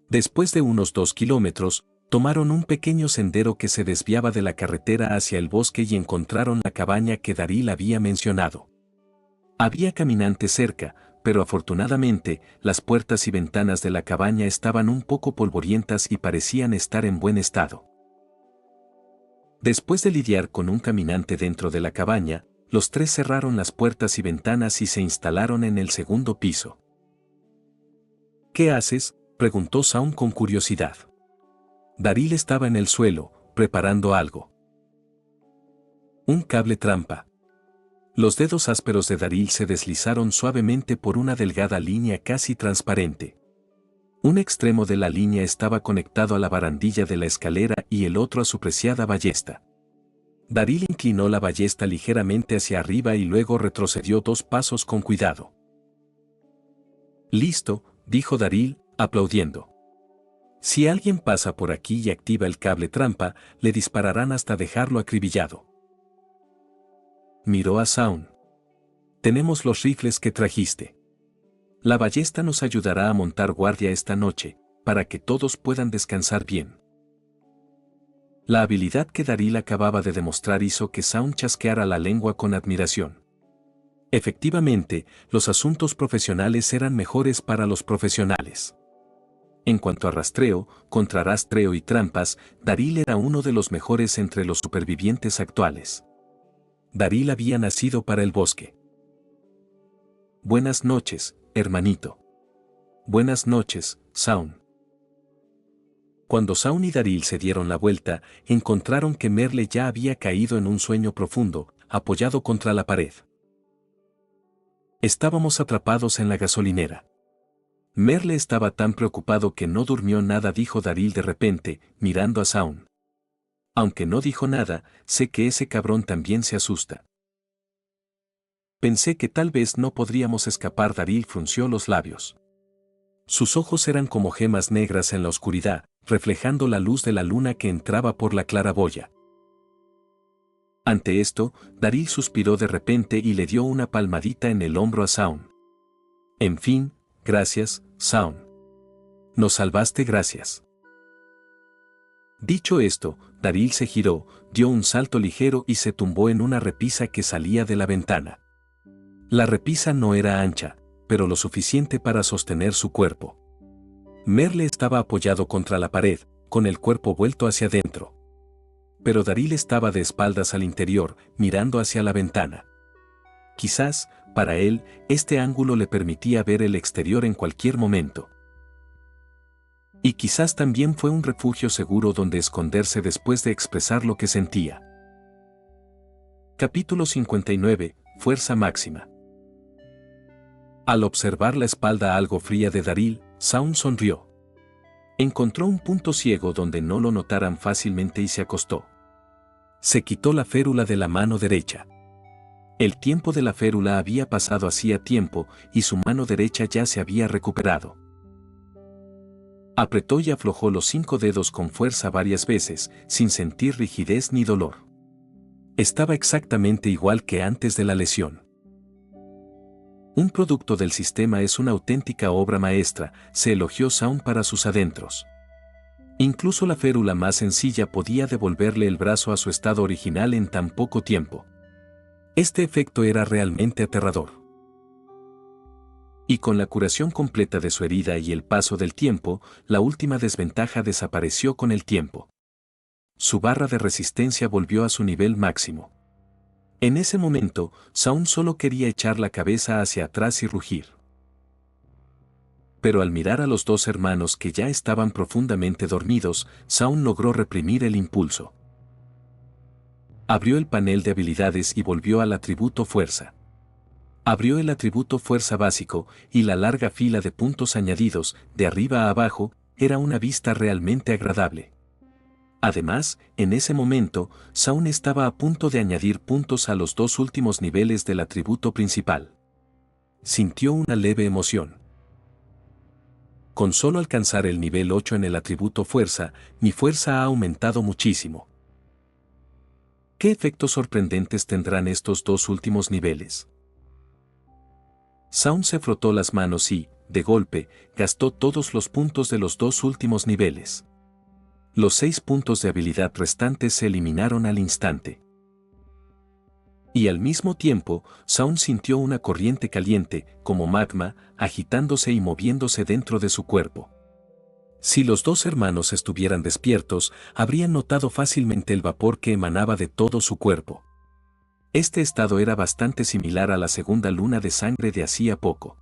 Después de unos 2 kilómetros, tomaron un pequeño sendero que se desviaba de la carretera hacia el bosque y encontraron la cabaña que Daryl había mencionado. Había caminantes cerca, pero afortunadamente, las puertas y ventanas de la cabaña estaban un poco polvorientas y parecían estar en buen estado. Después de lidiar con un caminante dentro de la cabaña, los tres cerraron las puertas y ventanas y se instalaron en el segundo piso. ¿Qué haces?, preguntó Saun con curiosidad. Daryl estaba en el suelo, preparando algo. Un cable trampa. Los dedos ásperos de Daryl se deslizaron suavemente por una delgada línea casi transparente. Un extremo de la línea estaba conectado a la barandilla de la escalera y el otro a su preciada ballesta. Daryl inclinó la ballesta ligeramente hacia arriba y luego retrocedió 2 pasos con cuidado. Listo, dijo Daryl, aplaudiendo. Si alguien pasa por aquí y activa el cable trampa, le dispararán hasta dejarlo acribillado. Miró a Saun. Tenemos los rifles que trajiste. La ballesta nos ayudará a montar guardia esta noche, para que todos puedan descansar bien. La habilidad que Daryl acababa de demostrar hizo que Saun chasqueara la lengua con admiración. Efectivamente, los asuntos profesionales eran mejores para los profesionales. En cuanto a rastreo, contrarrastreo y trampas, Daryl era uno de los mejores entre los supervivientes actuales. Daryl había nacido para el bosque. Buenas noches, hermanito. Buenas noches, Saun. Cuando Shaun y Daryl se dieron la vuelta, encontraron que Merle ya había caído en un sueño profundo, apoyado contra la pared. Estábamos atrapados en la gasolinera. Merle estaba tan preocupado que no durmió nada, dijo Daryl de repente, mirando a Shaun. Aunque no dijo nada, sé que ese cabrón también se asusta. Pensé que tal vez no podríamos escapar. Daryl frunció los labios. Sus ojos eran como gemas negras en la oscuridad, reflejando la luz de la luna que entraba por la claraboya. Ante esto, Daryl suspiró de repente y le dio una palmadita en el hombro a Shaun. En fin, gracias, Shaun. Nos salvaste, gracias. Dicho esto, Daryl se giró, dio un salto ligero y se tumbó en una repisa que salía de la ventana. La repisa no era ancha, pero lo suficiente para sostener su cuerpo. Merle estaba apoyado contra la pared, con el cuerpo vuelto hacia adentro. Pero Daryl estaba de espaldas al interior, mirando hacia la ventana. Quizás, para él, este ángulo le permitía ver el exterior en cualquier momento. Y quizás también fue un refugio seguro donde esconderse después de expresar lo que sentía. Capítulo 59, Fuerza máxima. Al observar la espalda algo fría de Daryl, Shaun sonrió. Encontró un punto ciego donde no lo notaran fácilmente y se acostó. Se quitó la férula de la mano derecha. El tiempo de la férula había pasado hacía tiempo y su mano derecha ya se había recuperado. Apretó y aflojó los 5 dedos con fuerza varias veces, sin sentir rigidez ni dolor. Estaba exactamente igual que antes de la lesión. Un producto del sistema, es una auténtica obra maestra, se elogió Shaun para sus adentros. Incluso la férula más sencilla podía devolverle el brazo a su estado original en tan poco tiempo. Este efecto era realmente aterrador. Y con la curación completa de su herida y el paso del tiempo, la última desventaja desapareció con el tiempo. Su barra de resistencia volvió a su nivel máximo. En ese momento, Shaun solo quería echar la cabeza hacia atrás y rugir. Pero al mirar a los dos hermanos que ya estaban profundamente dormidos, Shaun logró reprimir el impulso. Abrió el panel de habilidades y volvió al atributo fuerza. Abrió el atributo fuerza básico, y la larga fila de puntos añadidos, de arriba a abajo, era una vista realmente agradable. Además, en ese momento, Shaun estaba a punto de añadir puntos a los 2 últimos niveles del atributo principal. Sintió una leve emoción. Con solo alcanzar el nivel 8 en el atributo fuerza, mi fuerza ha aumentado muchísimo. ¿Qué efectos sorprendentes tendrán estos 2 últimos niveles? Shaun se frotó las manos y, de golpe, gastó todos los puntos de los 2 últimos niveles. Los 6 puntos de habilidad restantes se eliminaron al instante. Y al mismo tiempo, Shaun sintió una corriente caliente, como magma, agitándose y moviéndose dentro de su cuerpo. Si los 2 hermanos estuvieran despiertos, habrían notado fácilmente el vapor que emanaba de todo su cuerpo. Este estado era bastante similar a la segunda luna de sangre de hacía poco.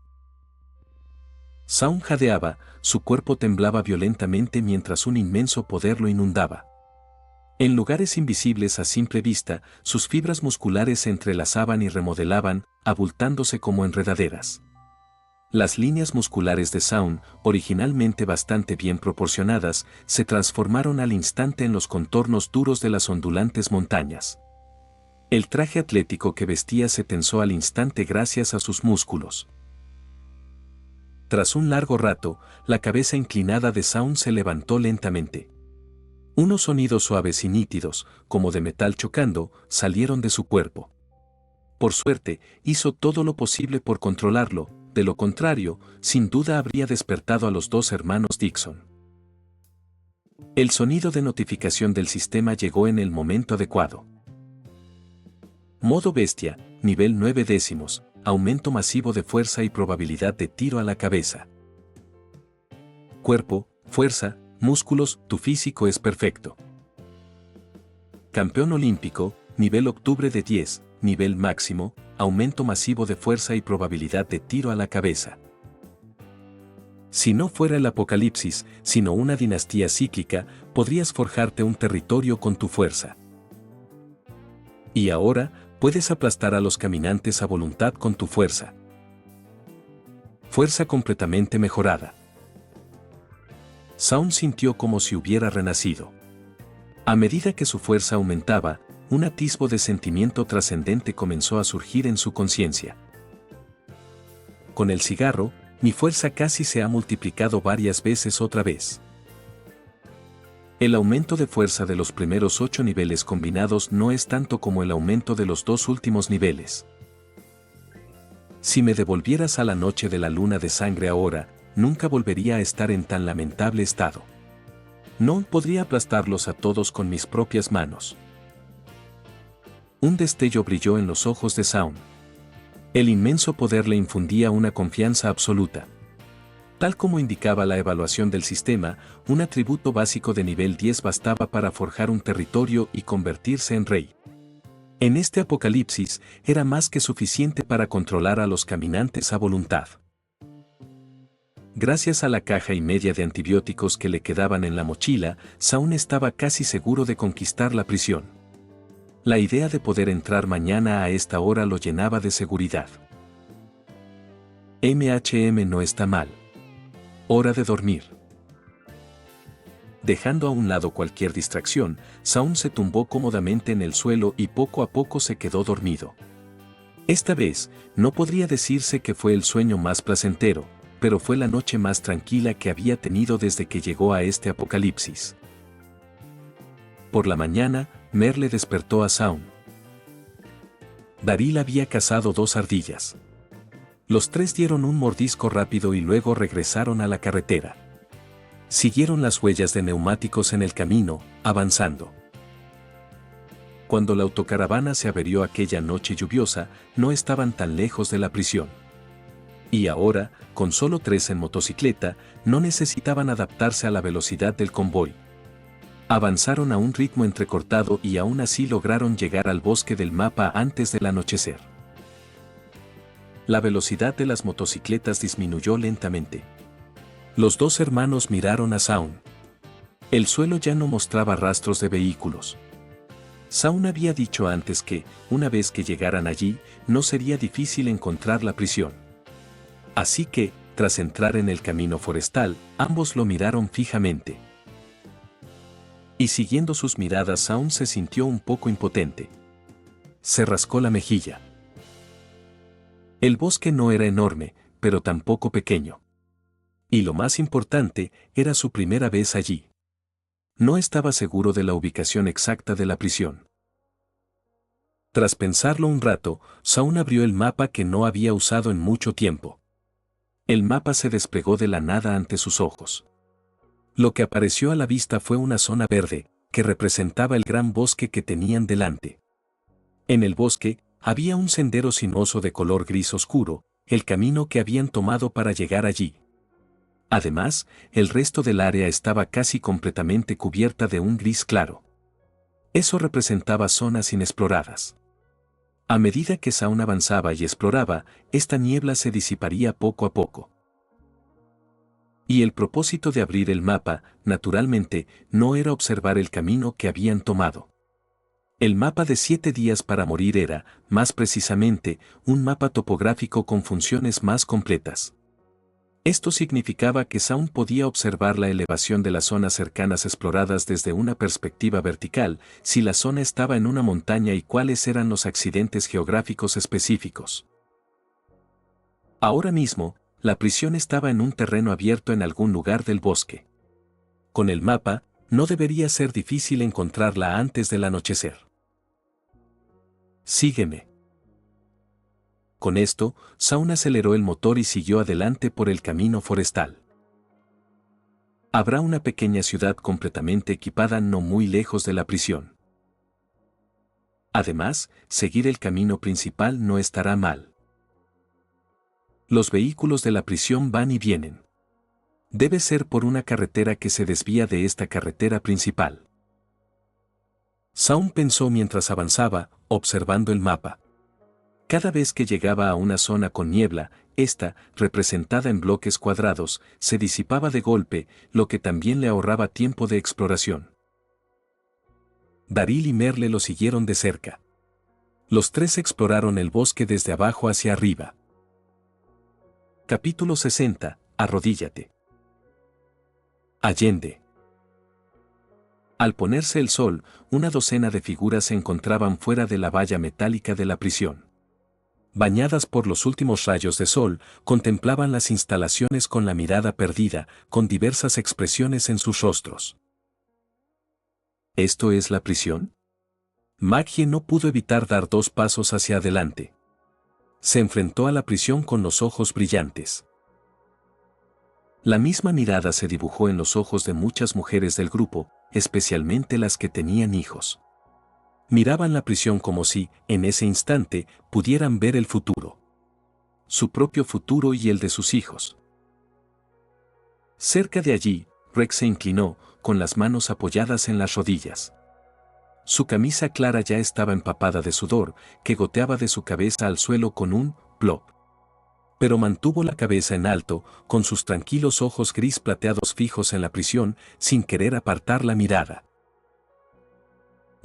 Shaun jadeaba, su cuerpo temblaba violentamente mientras un inmenso poder lo inundaba. En lugares invisibles a simple vista, sus fibras musculares se entrelazaban y remodelaban, abultándose como enredaderas. Las líneas musculares de Shaun, originalmente bastante bien proporcionadas, se transformaron al instante en los contornos duros de las ondulantes montañas. El traje atlético que vestía se tensó al instante gracias a sus músculos. Tras un largo rato, la cabeza inclinada de Shaun se levantó lentamente. Unos sonidos suaves y nítidos, como de metal chocando, salieron de su cuerpo. Por suerte, hizo todo lo posible por controlarlo, de lo contrario, sin duda habría despertado a los 2 hermanos Dixon. El sonido de notificación del sistema llegó en el momento adecuado. Modo bestia, nivel 9 décimos, aumento masivo de fuerza y probabilidad de tiro a la cabeza. Cuerpo, fuerza, músculos, tu físico es perfecto. Campeón olímpico, nivel octubre de 10, nivel máximo, aumento masivo de fuerza y probabilidad de tiro a la cabeza. Si no fuera el apocalipsis, sino una dinastía cíclica, podrías forjarte un territorio con tu fuerza. Y ahora, puedes aplastar a los caminantes a voluntad con tu fuerza. Fuerza completamente mejorada. Zaun sintió como si hubiera renacido. A medida que su fuerza aumentaba, un atisbo de sentimiento trascendente comenzó a surgir en su conciencia. Con el cigarro, mi fuerza casi se ha multiplicado varias veces otra vez. El aumento de fuerza de los primeros 8 niveles combinados no es tanto como el aumento de los 2 últimos niveles. Si me devolvieras a la noche de la luna de sangre ahora, nunca volvería a estar en tan lamentable estado. No podría aplastarlos a todos con mis propias manos. Un destello brilló en los ojos de Zaun. El inmenso poder le infundía una confianza absoluta. Tal como indicaba la evaluación del sistema, un atributo básico de nivel 10 bastaba para forjar un territorio y convertirse en rey. En este apocalipsis, era más que suficiente para controlar a los caminantes a voluntad. Gracias a la caja y media de antibióticos que le quedaban en la mochila, Zaun estaba casi seguro de conquistar la prisión. La idea de poder entrar mañana a esta hora lo llenaba de seguridad. No está mal. Hora de dormir. Dejando a un lado cualquier distracción, Zaun se tumbó cómodamente en el suelo y poco a poco se quedó dormido. Esta vez, no podría decirse que fue el sueño más placentero, pero fue la noche más tranquila que había tenido desde que llegó a este apocalipsis. Por la mañana, Merle despertó a Zaun. Daril había cazado 2 ardillas. Los 3 dieron un mordisco rápido y luego regresaron a la carretera. Siguieron las huellas de neumáticos en el camino, avanzando. Cuando la autocaravana se averió aquella noche lluviosa, no estaban tan lejos de la prisión. Y ahora, con solo 3 en motocicleta, no necesitaban adaptarse a la velocidad del convoy. Avanzaron a un ritmo entrecortado y aún así lograron llegar al bosque del mapa antes del anochecer. La velocidad de las motocicletas disminuyó lentamente. Los 2 hermanos miraron a Zaun. El suelo ya no mostraba rastros de vehículos. Zaun había dicho antes que, una vez que llegaran allí, no sería difícil encontrar la prisión. Así que, tras entrar en el camino forestal, ambos lo miraron fijamente. Y siguiendo sus miradas, Zaun se sintió un poco impotente. Se rascó la mejilla. El bosque no era enorme, pero tampoco pequeño. Y lo más importante, era su primera vez allí. No estaba seguro de la ubicación exacta de la prisión. Tras pensarlo un rato, Zaun abrió el mapa que no había usado en mucho tiempo. El mapa se desplegó de la nada ante sus ojos. Lo que apareció a la vista fue una zona verde, que representaba el gran bosque que tenían delante. En el bosque, había un sendero sinuoso de color gris oscuro, el camino que habían tomado para llegar allí. Además, el resto del área estaba casi completamente cubierta de un gris claro. Eso representaba zonas inexploradas. A medida que Zaun avanzaba y exploraba, esta niebla se disiparía poco a poco. Y el propósito de abrir el mapa, naturalmente, no era observar el camino que habían tomado. El mapa de 7 días para morir era, más precisamente, un mapa topográfico con funciones más completas. Esto significaba que Zaun podía observar la elevación de las zonas cercanas exploradas desde una perspectiva vertical, si la zona estaba en una montaña y cuáles eran los accidentes geográficos específicos. Ahora mismo, la prisión estaba en un terreno abierto en algún lugar del bosque. Con el mapa, no debería ser difícil encontrarla antes del anochecer. Sígueme. Con esto, Zaun aceleró el motor y siguió adelante por el camino forestal. Habrá una pequeña ciudad completamente equipada no muy lejos de la prisión. Además, seguir el camino principal no estará mal. Los vehículos de la prisión van y vienen. Debe ser por una carretera que se desvía de esta carretera principal. Zaun pensó mientras avanzaba, observando el mapa. Cada vez que llegaba a una zona con niebla, esta, representada en bloques cuadrados, se disipaba de golpe, lo que también le ahorraba tiempo de exploración. Daryl y Merle lo siguieron de cerca. Los tres exploraron el bosque desde abajo hacia arriba. Capítulo 60. Arrodíllate. Allende. Al ponerse el sol, una docena de figuras se encontraban fuera de la valla metálica de la prisión. Bañadas por los últimos rayos de sol, contemplaban las instalaciones con la mirada perdida, con diversas expresiones en sus rostros. ¿Esto es la prisión? Maggie no pudo evitar dar 2 pasos hacia adelante. Se enfrentó a la prisión con los ojos brillantes. La misma mirada se dibujó en los ojos de muchas mujeres del grupo, especialmente las que tenían hijos. Miraban la prisión como si, en ese instante, pudieran ver el futuro. Su propio futuro y el de sus hijos. Cerca de allí, Rex se inclinó, con las manos apoyadas en las rodillas. Su camisa clara ya estaba empapada de sudor, que goteaba de su cabeza al suelo con un plop. Pero mantuvo la cabeza en alto, con sus tranquilos ojos gris plateados fijos en la prisión, sin querer apartar la mirada.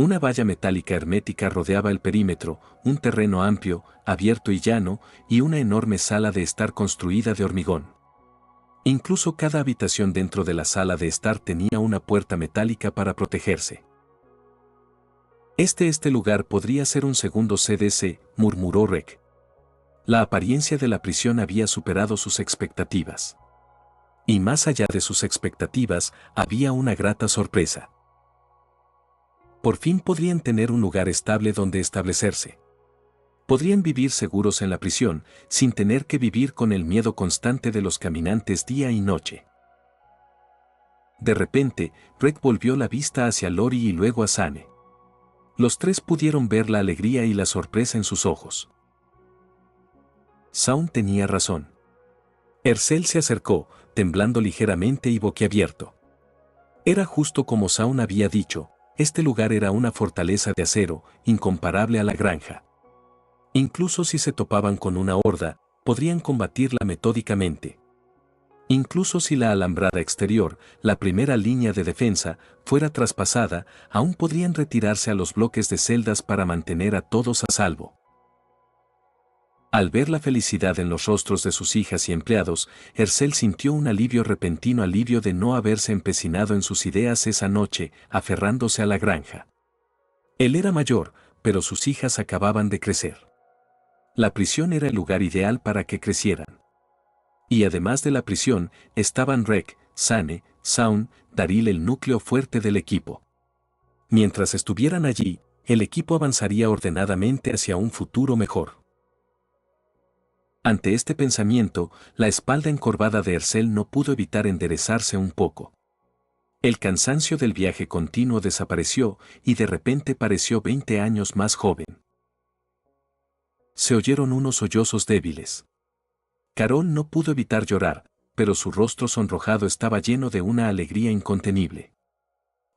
Una valla metálica hermética rodeaba el perímetro, un terreno amplio, abierto y llano, y una enorme sala de estar construida de hormigón. Incluso cada habitación dentro de la sala de estar tenía una puerta metálica para protegerse. Este lugar podría ser un segundo CDC, murmuró Rek. La apariencia de la prisión había superado sus expectativas. Y más allá de sus expectativas, había una grata sorpresa. Por fin podrían tener un lugar estable donde establecerse. Podrían vivir seguros en la prisión, sin tener que vivir con el miedo constante de los caminantes día y noche. De repente, Rek volvió la vista hacia Lori y luego a Sane. Los tres pudieron ver la alegría y la sorpresa en sus ojos. Saun tenía razón. Ercel se acercó, temblando ligeramente y boquiabierto. Era justo como Saun había dicho, este lugar era una fortaleza de acero, incomparable a la granja. Incluso si se topaban con una horda, podrían combatirla metódicamente. Incluso si la alambrada exterior, la primera línea de defensa, fuera traspasada, aún podrían retirarse a los bloques de celdas para mantener a todos a salvo. Al ver la felicidad en los rostros de sus hijas y empleados, Ercel sintió un repentino alivio de no haberse empecinado en sus ideas esa noche, aferrándose a la granja. Él era mayor, pero sus hijas acababan de crecer. La prisión era el lugar ideal para que crecieran. Y además de la prisión, estaban Rek, Sane, Saun, Daryl, el núcleo fuerte del equipo. Mientras estuvieran allí, el equipo avanzaría ordenadamente hacia un futuro mejor. Ante este pensamiento, la espalda encorvada de Ercel no pudo evitar enderezarse un poco. El cansancio del viaje continuo desapareció y de repente pareció 20 años más joven. Se oyeron unos sollozos débiles. Carol no pudo evitar llorar, pero su rostro sonrojado estaba lleno de una alegría incontenible.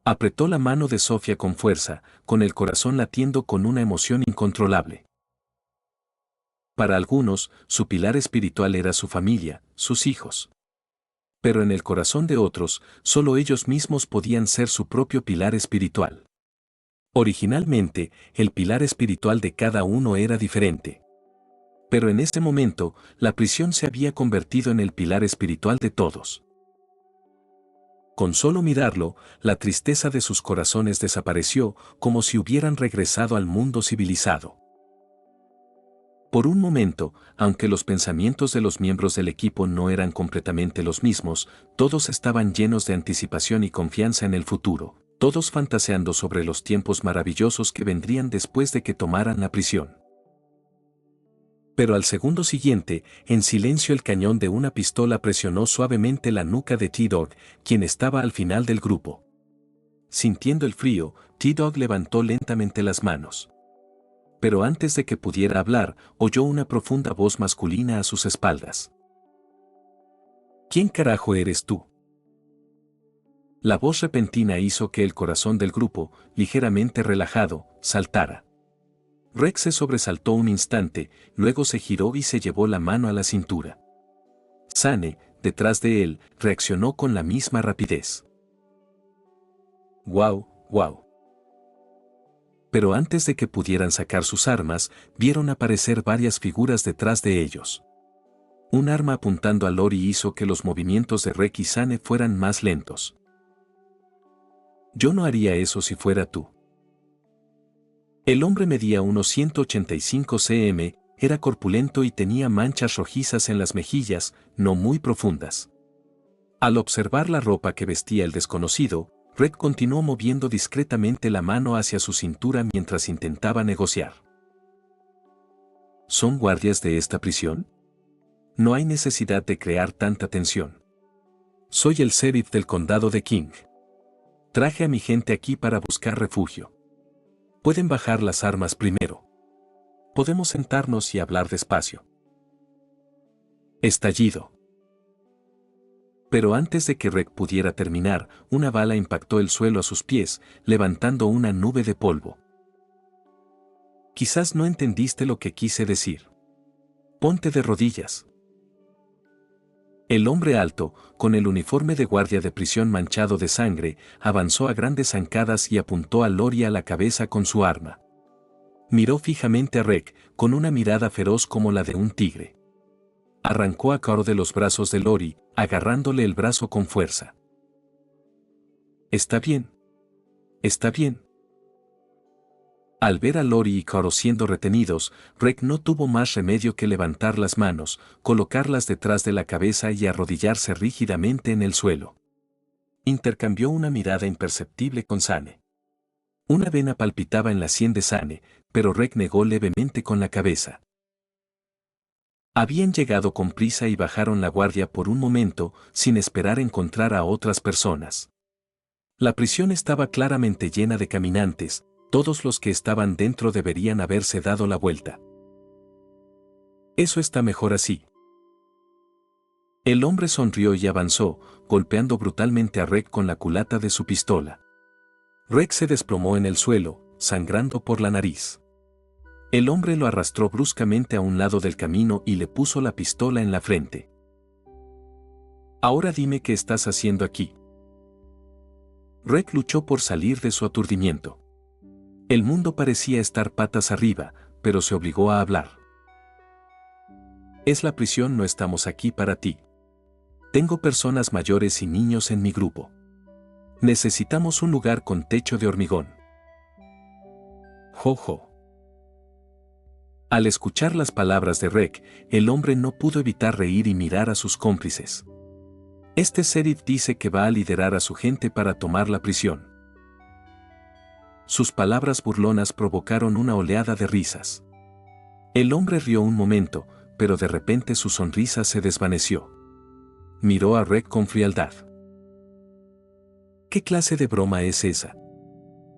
Apretó la mano de Sofía con fuerza, con el corazón latiendo con una emoción incontrolable. Para algunos, su pilar espiritual era su familia, sus hijos. Pero en el corazón de otros, solo ellos mismos podían ser su propio pilar espiritual. Originalmente, el pilar espiritual de cada uno era diferente. Pero en ese momento, la prisión se había convertido en el pilar espiritual de todos. Con solo mirarlo, la tristeza de sus corazones desapareció, como si hubieran regresado al mundo civilizado. Por un momento, aunque los pensamientos de los miembros del equipo no eran completamente los mismos, todos estaban llenos de anticipación y confianza en el futuro, todos fantaseando sobre los tiempos maravillosos que vendrían después de que tomaran la prisión. Pero al segundo siguiente, en silencio el cañón de una pistola presionó suavemente la nuca de T-Dog, quien estaba al final del grupo. Sintiendo el frío, T-Dog levantó lentamente las manos. Pero antes de que pudiera hablar, oyó una profunda voz masculina a sus espaldas. ¿Quién carajo eres tú? La voz repentina hizo que el corazón del grupo, ligeramente relajado, saltara. Rex se sobresaltó un instante, luego se giró y se llevó la mano a la cintura. Zane, detrás de él, reaccionó con la misma rapidez. ¡Guau, guau! Pero antes de que pudieran sacar sus armas, vieron aparecer varias figuras detrás de ellos. Un arma apuntando a Lori hizo que los movimientos de Rex y Zane fueran más lentos. Yo no haría eso si fuera tú. El hombre medía unos 185 cm, era corpulento y tenía manchas rojizas en las mejillas, no muy profundas. Al observar la ropa que vestía el desconocido, Rex continuó moviendo discretamente la mano hacia su cintura mientras intentaba negociar. ¿Son guardias de esta prisión? No hay necesidad de crear tanta tensión. Soy el sheriff del condado de King. Traje a mi gente aquí para buscar refugio. Pueden bajar las armas primero. Podemos sentarnos y hablar despacio. Estallido. Pero antes de que Rex pudiera terminar, una bala impactó el suelo a sus pies, levantando una nube de polvo. Quizás no entendiste lo que quise decir. Ponte de rodillas. El hombre alto, con el uniforme de guardia de prisión manchado de sangre, avanzó a grandes zancadas y apuntó a Lori a la cabeza con su arma. Miró fijamente a Rex, con una mirada feroz como la de un tigre. Arrancó a Caro de los brazos de Lori, agarrándole el brazo con fuerza. Está bien. Está bien. Al ver a Lori y Caro siendo retenidos, Rex no tuvo más remedio que levantar las manos, colocarlas detrás de la cabeza y arrodillarse rígidamente en el suelo. Intercambió una mirada imperceptible con Zane. Una vena palpitaba en la sien de Zane, pero Rex negó levemente con la cabeza. Habían llegado con prisa y bajaron la guardia por un momento, sin esperar encontrar a otras personas. La prisión estaba claramente llena de caminantes. Todos los que estaban dentro deberían haberse dado la vuelta. Eso está mejor así. El hombre sonrió y avanzó, golpeando brutalmente a Rex con la culata de su pistola. Rex se desplomó en el suelo, sangrando por la nariz. El hombre lo arrastró bruscamente a un lado del camino y le puso la pistola en la frente. Ahora dime qué estás haciendo aquí. Rex luchó por salir de su aturdimiento. El mundo parecía estar patas arriba, pero se obligó a hablar. Es la prisión, no estamos aquí para ti. Tengo personas mayores y niños en mi grupo. Necesitamos un lugar con techo de hormigón. Jojo. Al escuchar las palabras de Rex, el hombre no pudo evitar reír y mirar a sus cómplices. Este sheriff dice que va a liderar a su gente para tomar la prisión. Sus palabras burlonas provocaron una oleada de risas. El hombre rió un momento, pero de repente su sonrisa se desvaneció. Miró a Rex con frialdad. ¿Qué clase de broma es esa?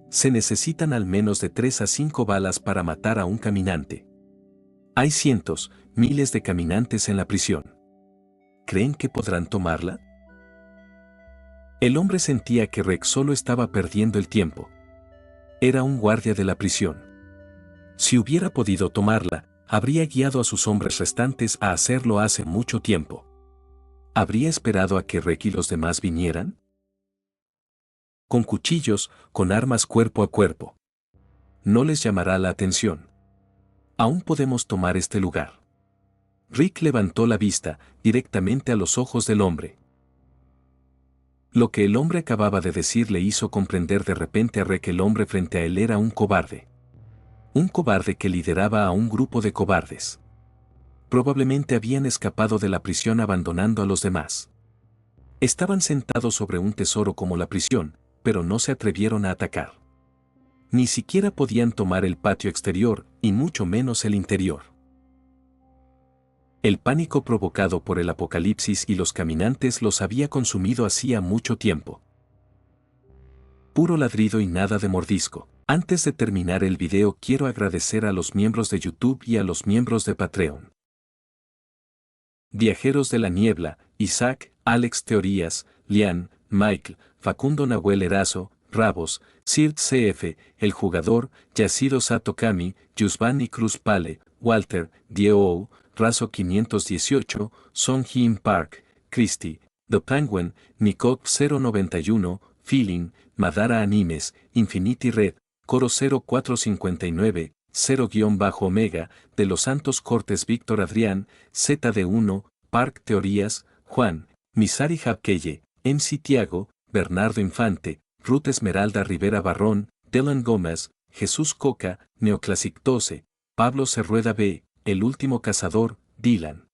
Se necesitan al menos de 3 a 5 balas para matar a un caminante. Hay cientos, miles de caminantes en la prisión. ¿Creen que podrán tomarla? El hombre sentía que Rex solo estaba perdiendo el tiempo. Era un guardia de la prisión. Si hubiera podido tomarla, habría guiado a sus hombres restantes a hacerlo hace mucho tiempo. ¿Habría esperado a que Rex y los demás vinieran? Con cuchillos, con armas cuerpo a cuerpo. No les llamará la atención. Aún podemos tomar este lugar. Rick levantó la vista, directamente a los ojos del hombre. Lo que el hombre acababa de decir le hizo comprender de repente a Rex que el hombre frente a él era un cobarde. Un cobarde que lideraba a un grupo de cobardes. Probablemente habían escapado de la prisión abandonando a los demás. Estaban sentados sobre un tesoro como la prisión, pero no se atrevieron a atacar. Ni siquiera podían tomar el patio exterior, y mucho menos el interior. El pánico provocado por el apocalipsis y los caminantes los había consumido hacía mucho tiempo. Puro ladrido y nada de mordisco. Antes de terminar el video quiero agradecer a los miembros de YouTube y a los miembros de Patreon. Viajeros de la Niebla, Isaac, Alex Teorías, Lian, Michael, Facundo Nahuel Erazo, Rabos, Sirt CF, El Jugador, Yashiro Sato Kami, Yusbani Cruz Pale, Walter, Dieo, Razo 518, Song Hyun Park, Christie, The Penguin, Nikok 091, Feeling, Madara Animes, Infinity Red, Coro 0459, 0-Omega, de los Santos Cortes Víctor Adrián, ZD1, Park Teorías, Juan, Misari Japkeye, MC Tiago, Bernardo Infante, Ruth Esmeralda Rivera Barrón, Dylan Gómez, Jesús Coca, Neoclasictose, Pablo Cerrueda B, El Último Cazador, Dylan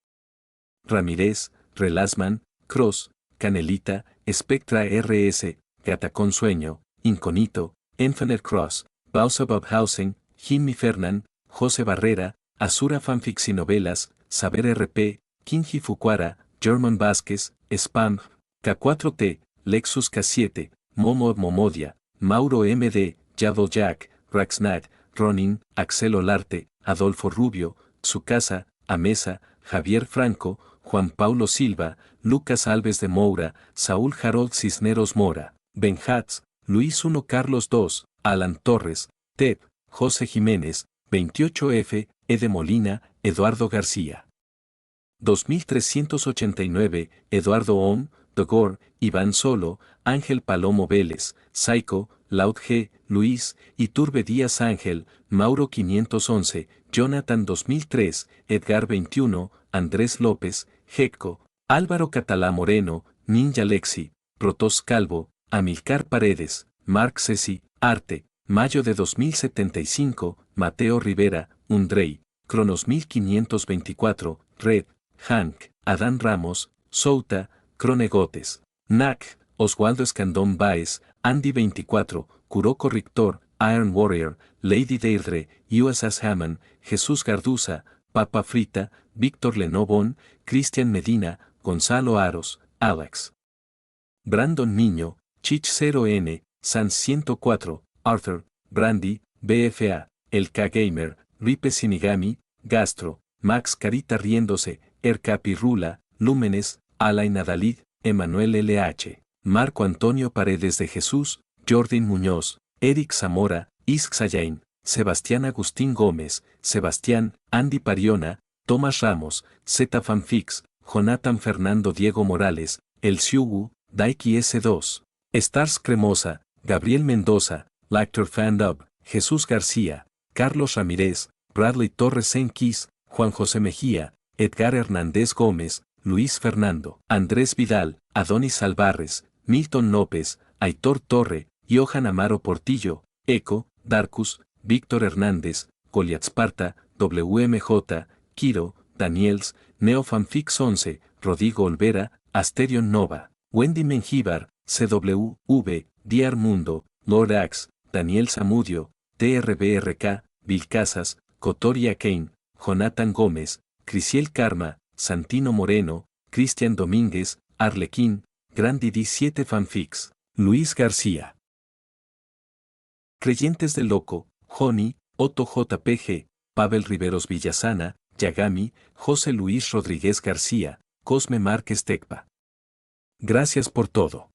Ramírez, Relasman, Cross, Canelita, Spectra RS, Gatacón Sueño, Inconito, Infinite Cross, Bausa Housing, Jimmy Fernan, José Barrera, Azura Fanfics y Novelas, Saber RP, Kinji Fukuara, German Vázquez, Spam, K4T, Lexus K7, Momo Momodia, Mauro MD, Jado Jack, Raxnat, Ronin, Axel Olarte, Adolfo Rubio, Tsukasa, Amesa, Javier Franco, Juan Paulo Silva, Lucas Alves de Moura, Saúl Harold Cisneros Mora, Ben Hatz, Luis 1 Carlos 2, Alan Torres, Ted, José Jiménez, 28F, Ede Molina, Eduardo García. 2389, Eduardo Ohm, Dogor, Iván Solo, Ángel Palomo Vélez, Psycho, Laud G, Luis, Iturbe Díaz Ángel, Mauro 511, Jonathan 2003, Edgar 21, Andrés López, Jecco, Álvaro Catalá Moreno, Ninja Lexi, Protos Calvo, Amilcar Paredes, Marc Ceci, Arte, Mayo de 2075, Mateo Rivera, Undrey, Cronos 1524, Red, Hank, Adán Ramos, Souta, Cronegotes, Nac, Oswaldo Escandón Baez, Andy 24, Kuroko Rictor, Iron Warrior, Lady Deirdre, USS Hammond, Jesús Garduza, Papa Frita, Víctor Lenobón, Cristian Medina, Gonzalo Aros, Alex, Brandon Niño, Chich 0N, Sans 104, Arthur, Brandy, BFA, El K-Gamer, Ripe Sinigami, Gastro, Max Carita Riéndose, Ercapi Rula, Lúmenes, Alain Adalid, Emanuel LH, Marco Antonio Paredes de Jesús, Jordan Muñoz, Eric Zamora, Isk Sayain, Sebastián Agustín Gómez, Sebastián, Andy Pariona, Tomás Ramos, Z Fanfix, Jonathan Fernando Diego Morales, El Siugu, Daiki S2, Stars Cremosa, Gabriel Mendoza, Lactor Fandub, Jesús García, Carlos Ramírez, Bradley Torres Senquis, Juan José Mejía, Edgar Hernández Gómez, Luis Fernando, Andrés Vidal, Adonis Alvarez, Milton López, Aitor Torre, Johan Amaro Portillo, Eco, Darkus, Víctor Hernández, Goliath Sparta, WMJ, Kiro, Daniels, Neofanfix 11, Rodrigo Olvera, Asterion Nova, Wendy Mengíbar, CWV, Diar Mundo, Lord Axe, Daniel Zamudio, TRBRK, Vilcasas, Cotoria Kane, Jonathan Gómez, Crisiel Karma, Santino Moreno, Cristian Domínguez, Arlequín, Grandi D7 Fanfix, Luis García. Creyentes del Loco, Joni, Otto JPG, Pavel Riveros Villasana, Yagami, José Luis Rodríguez García, Cosme Márquez Tecpa. Gracias por todo.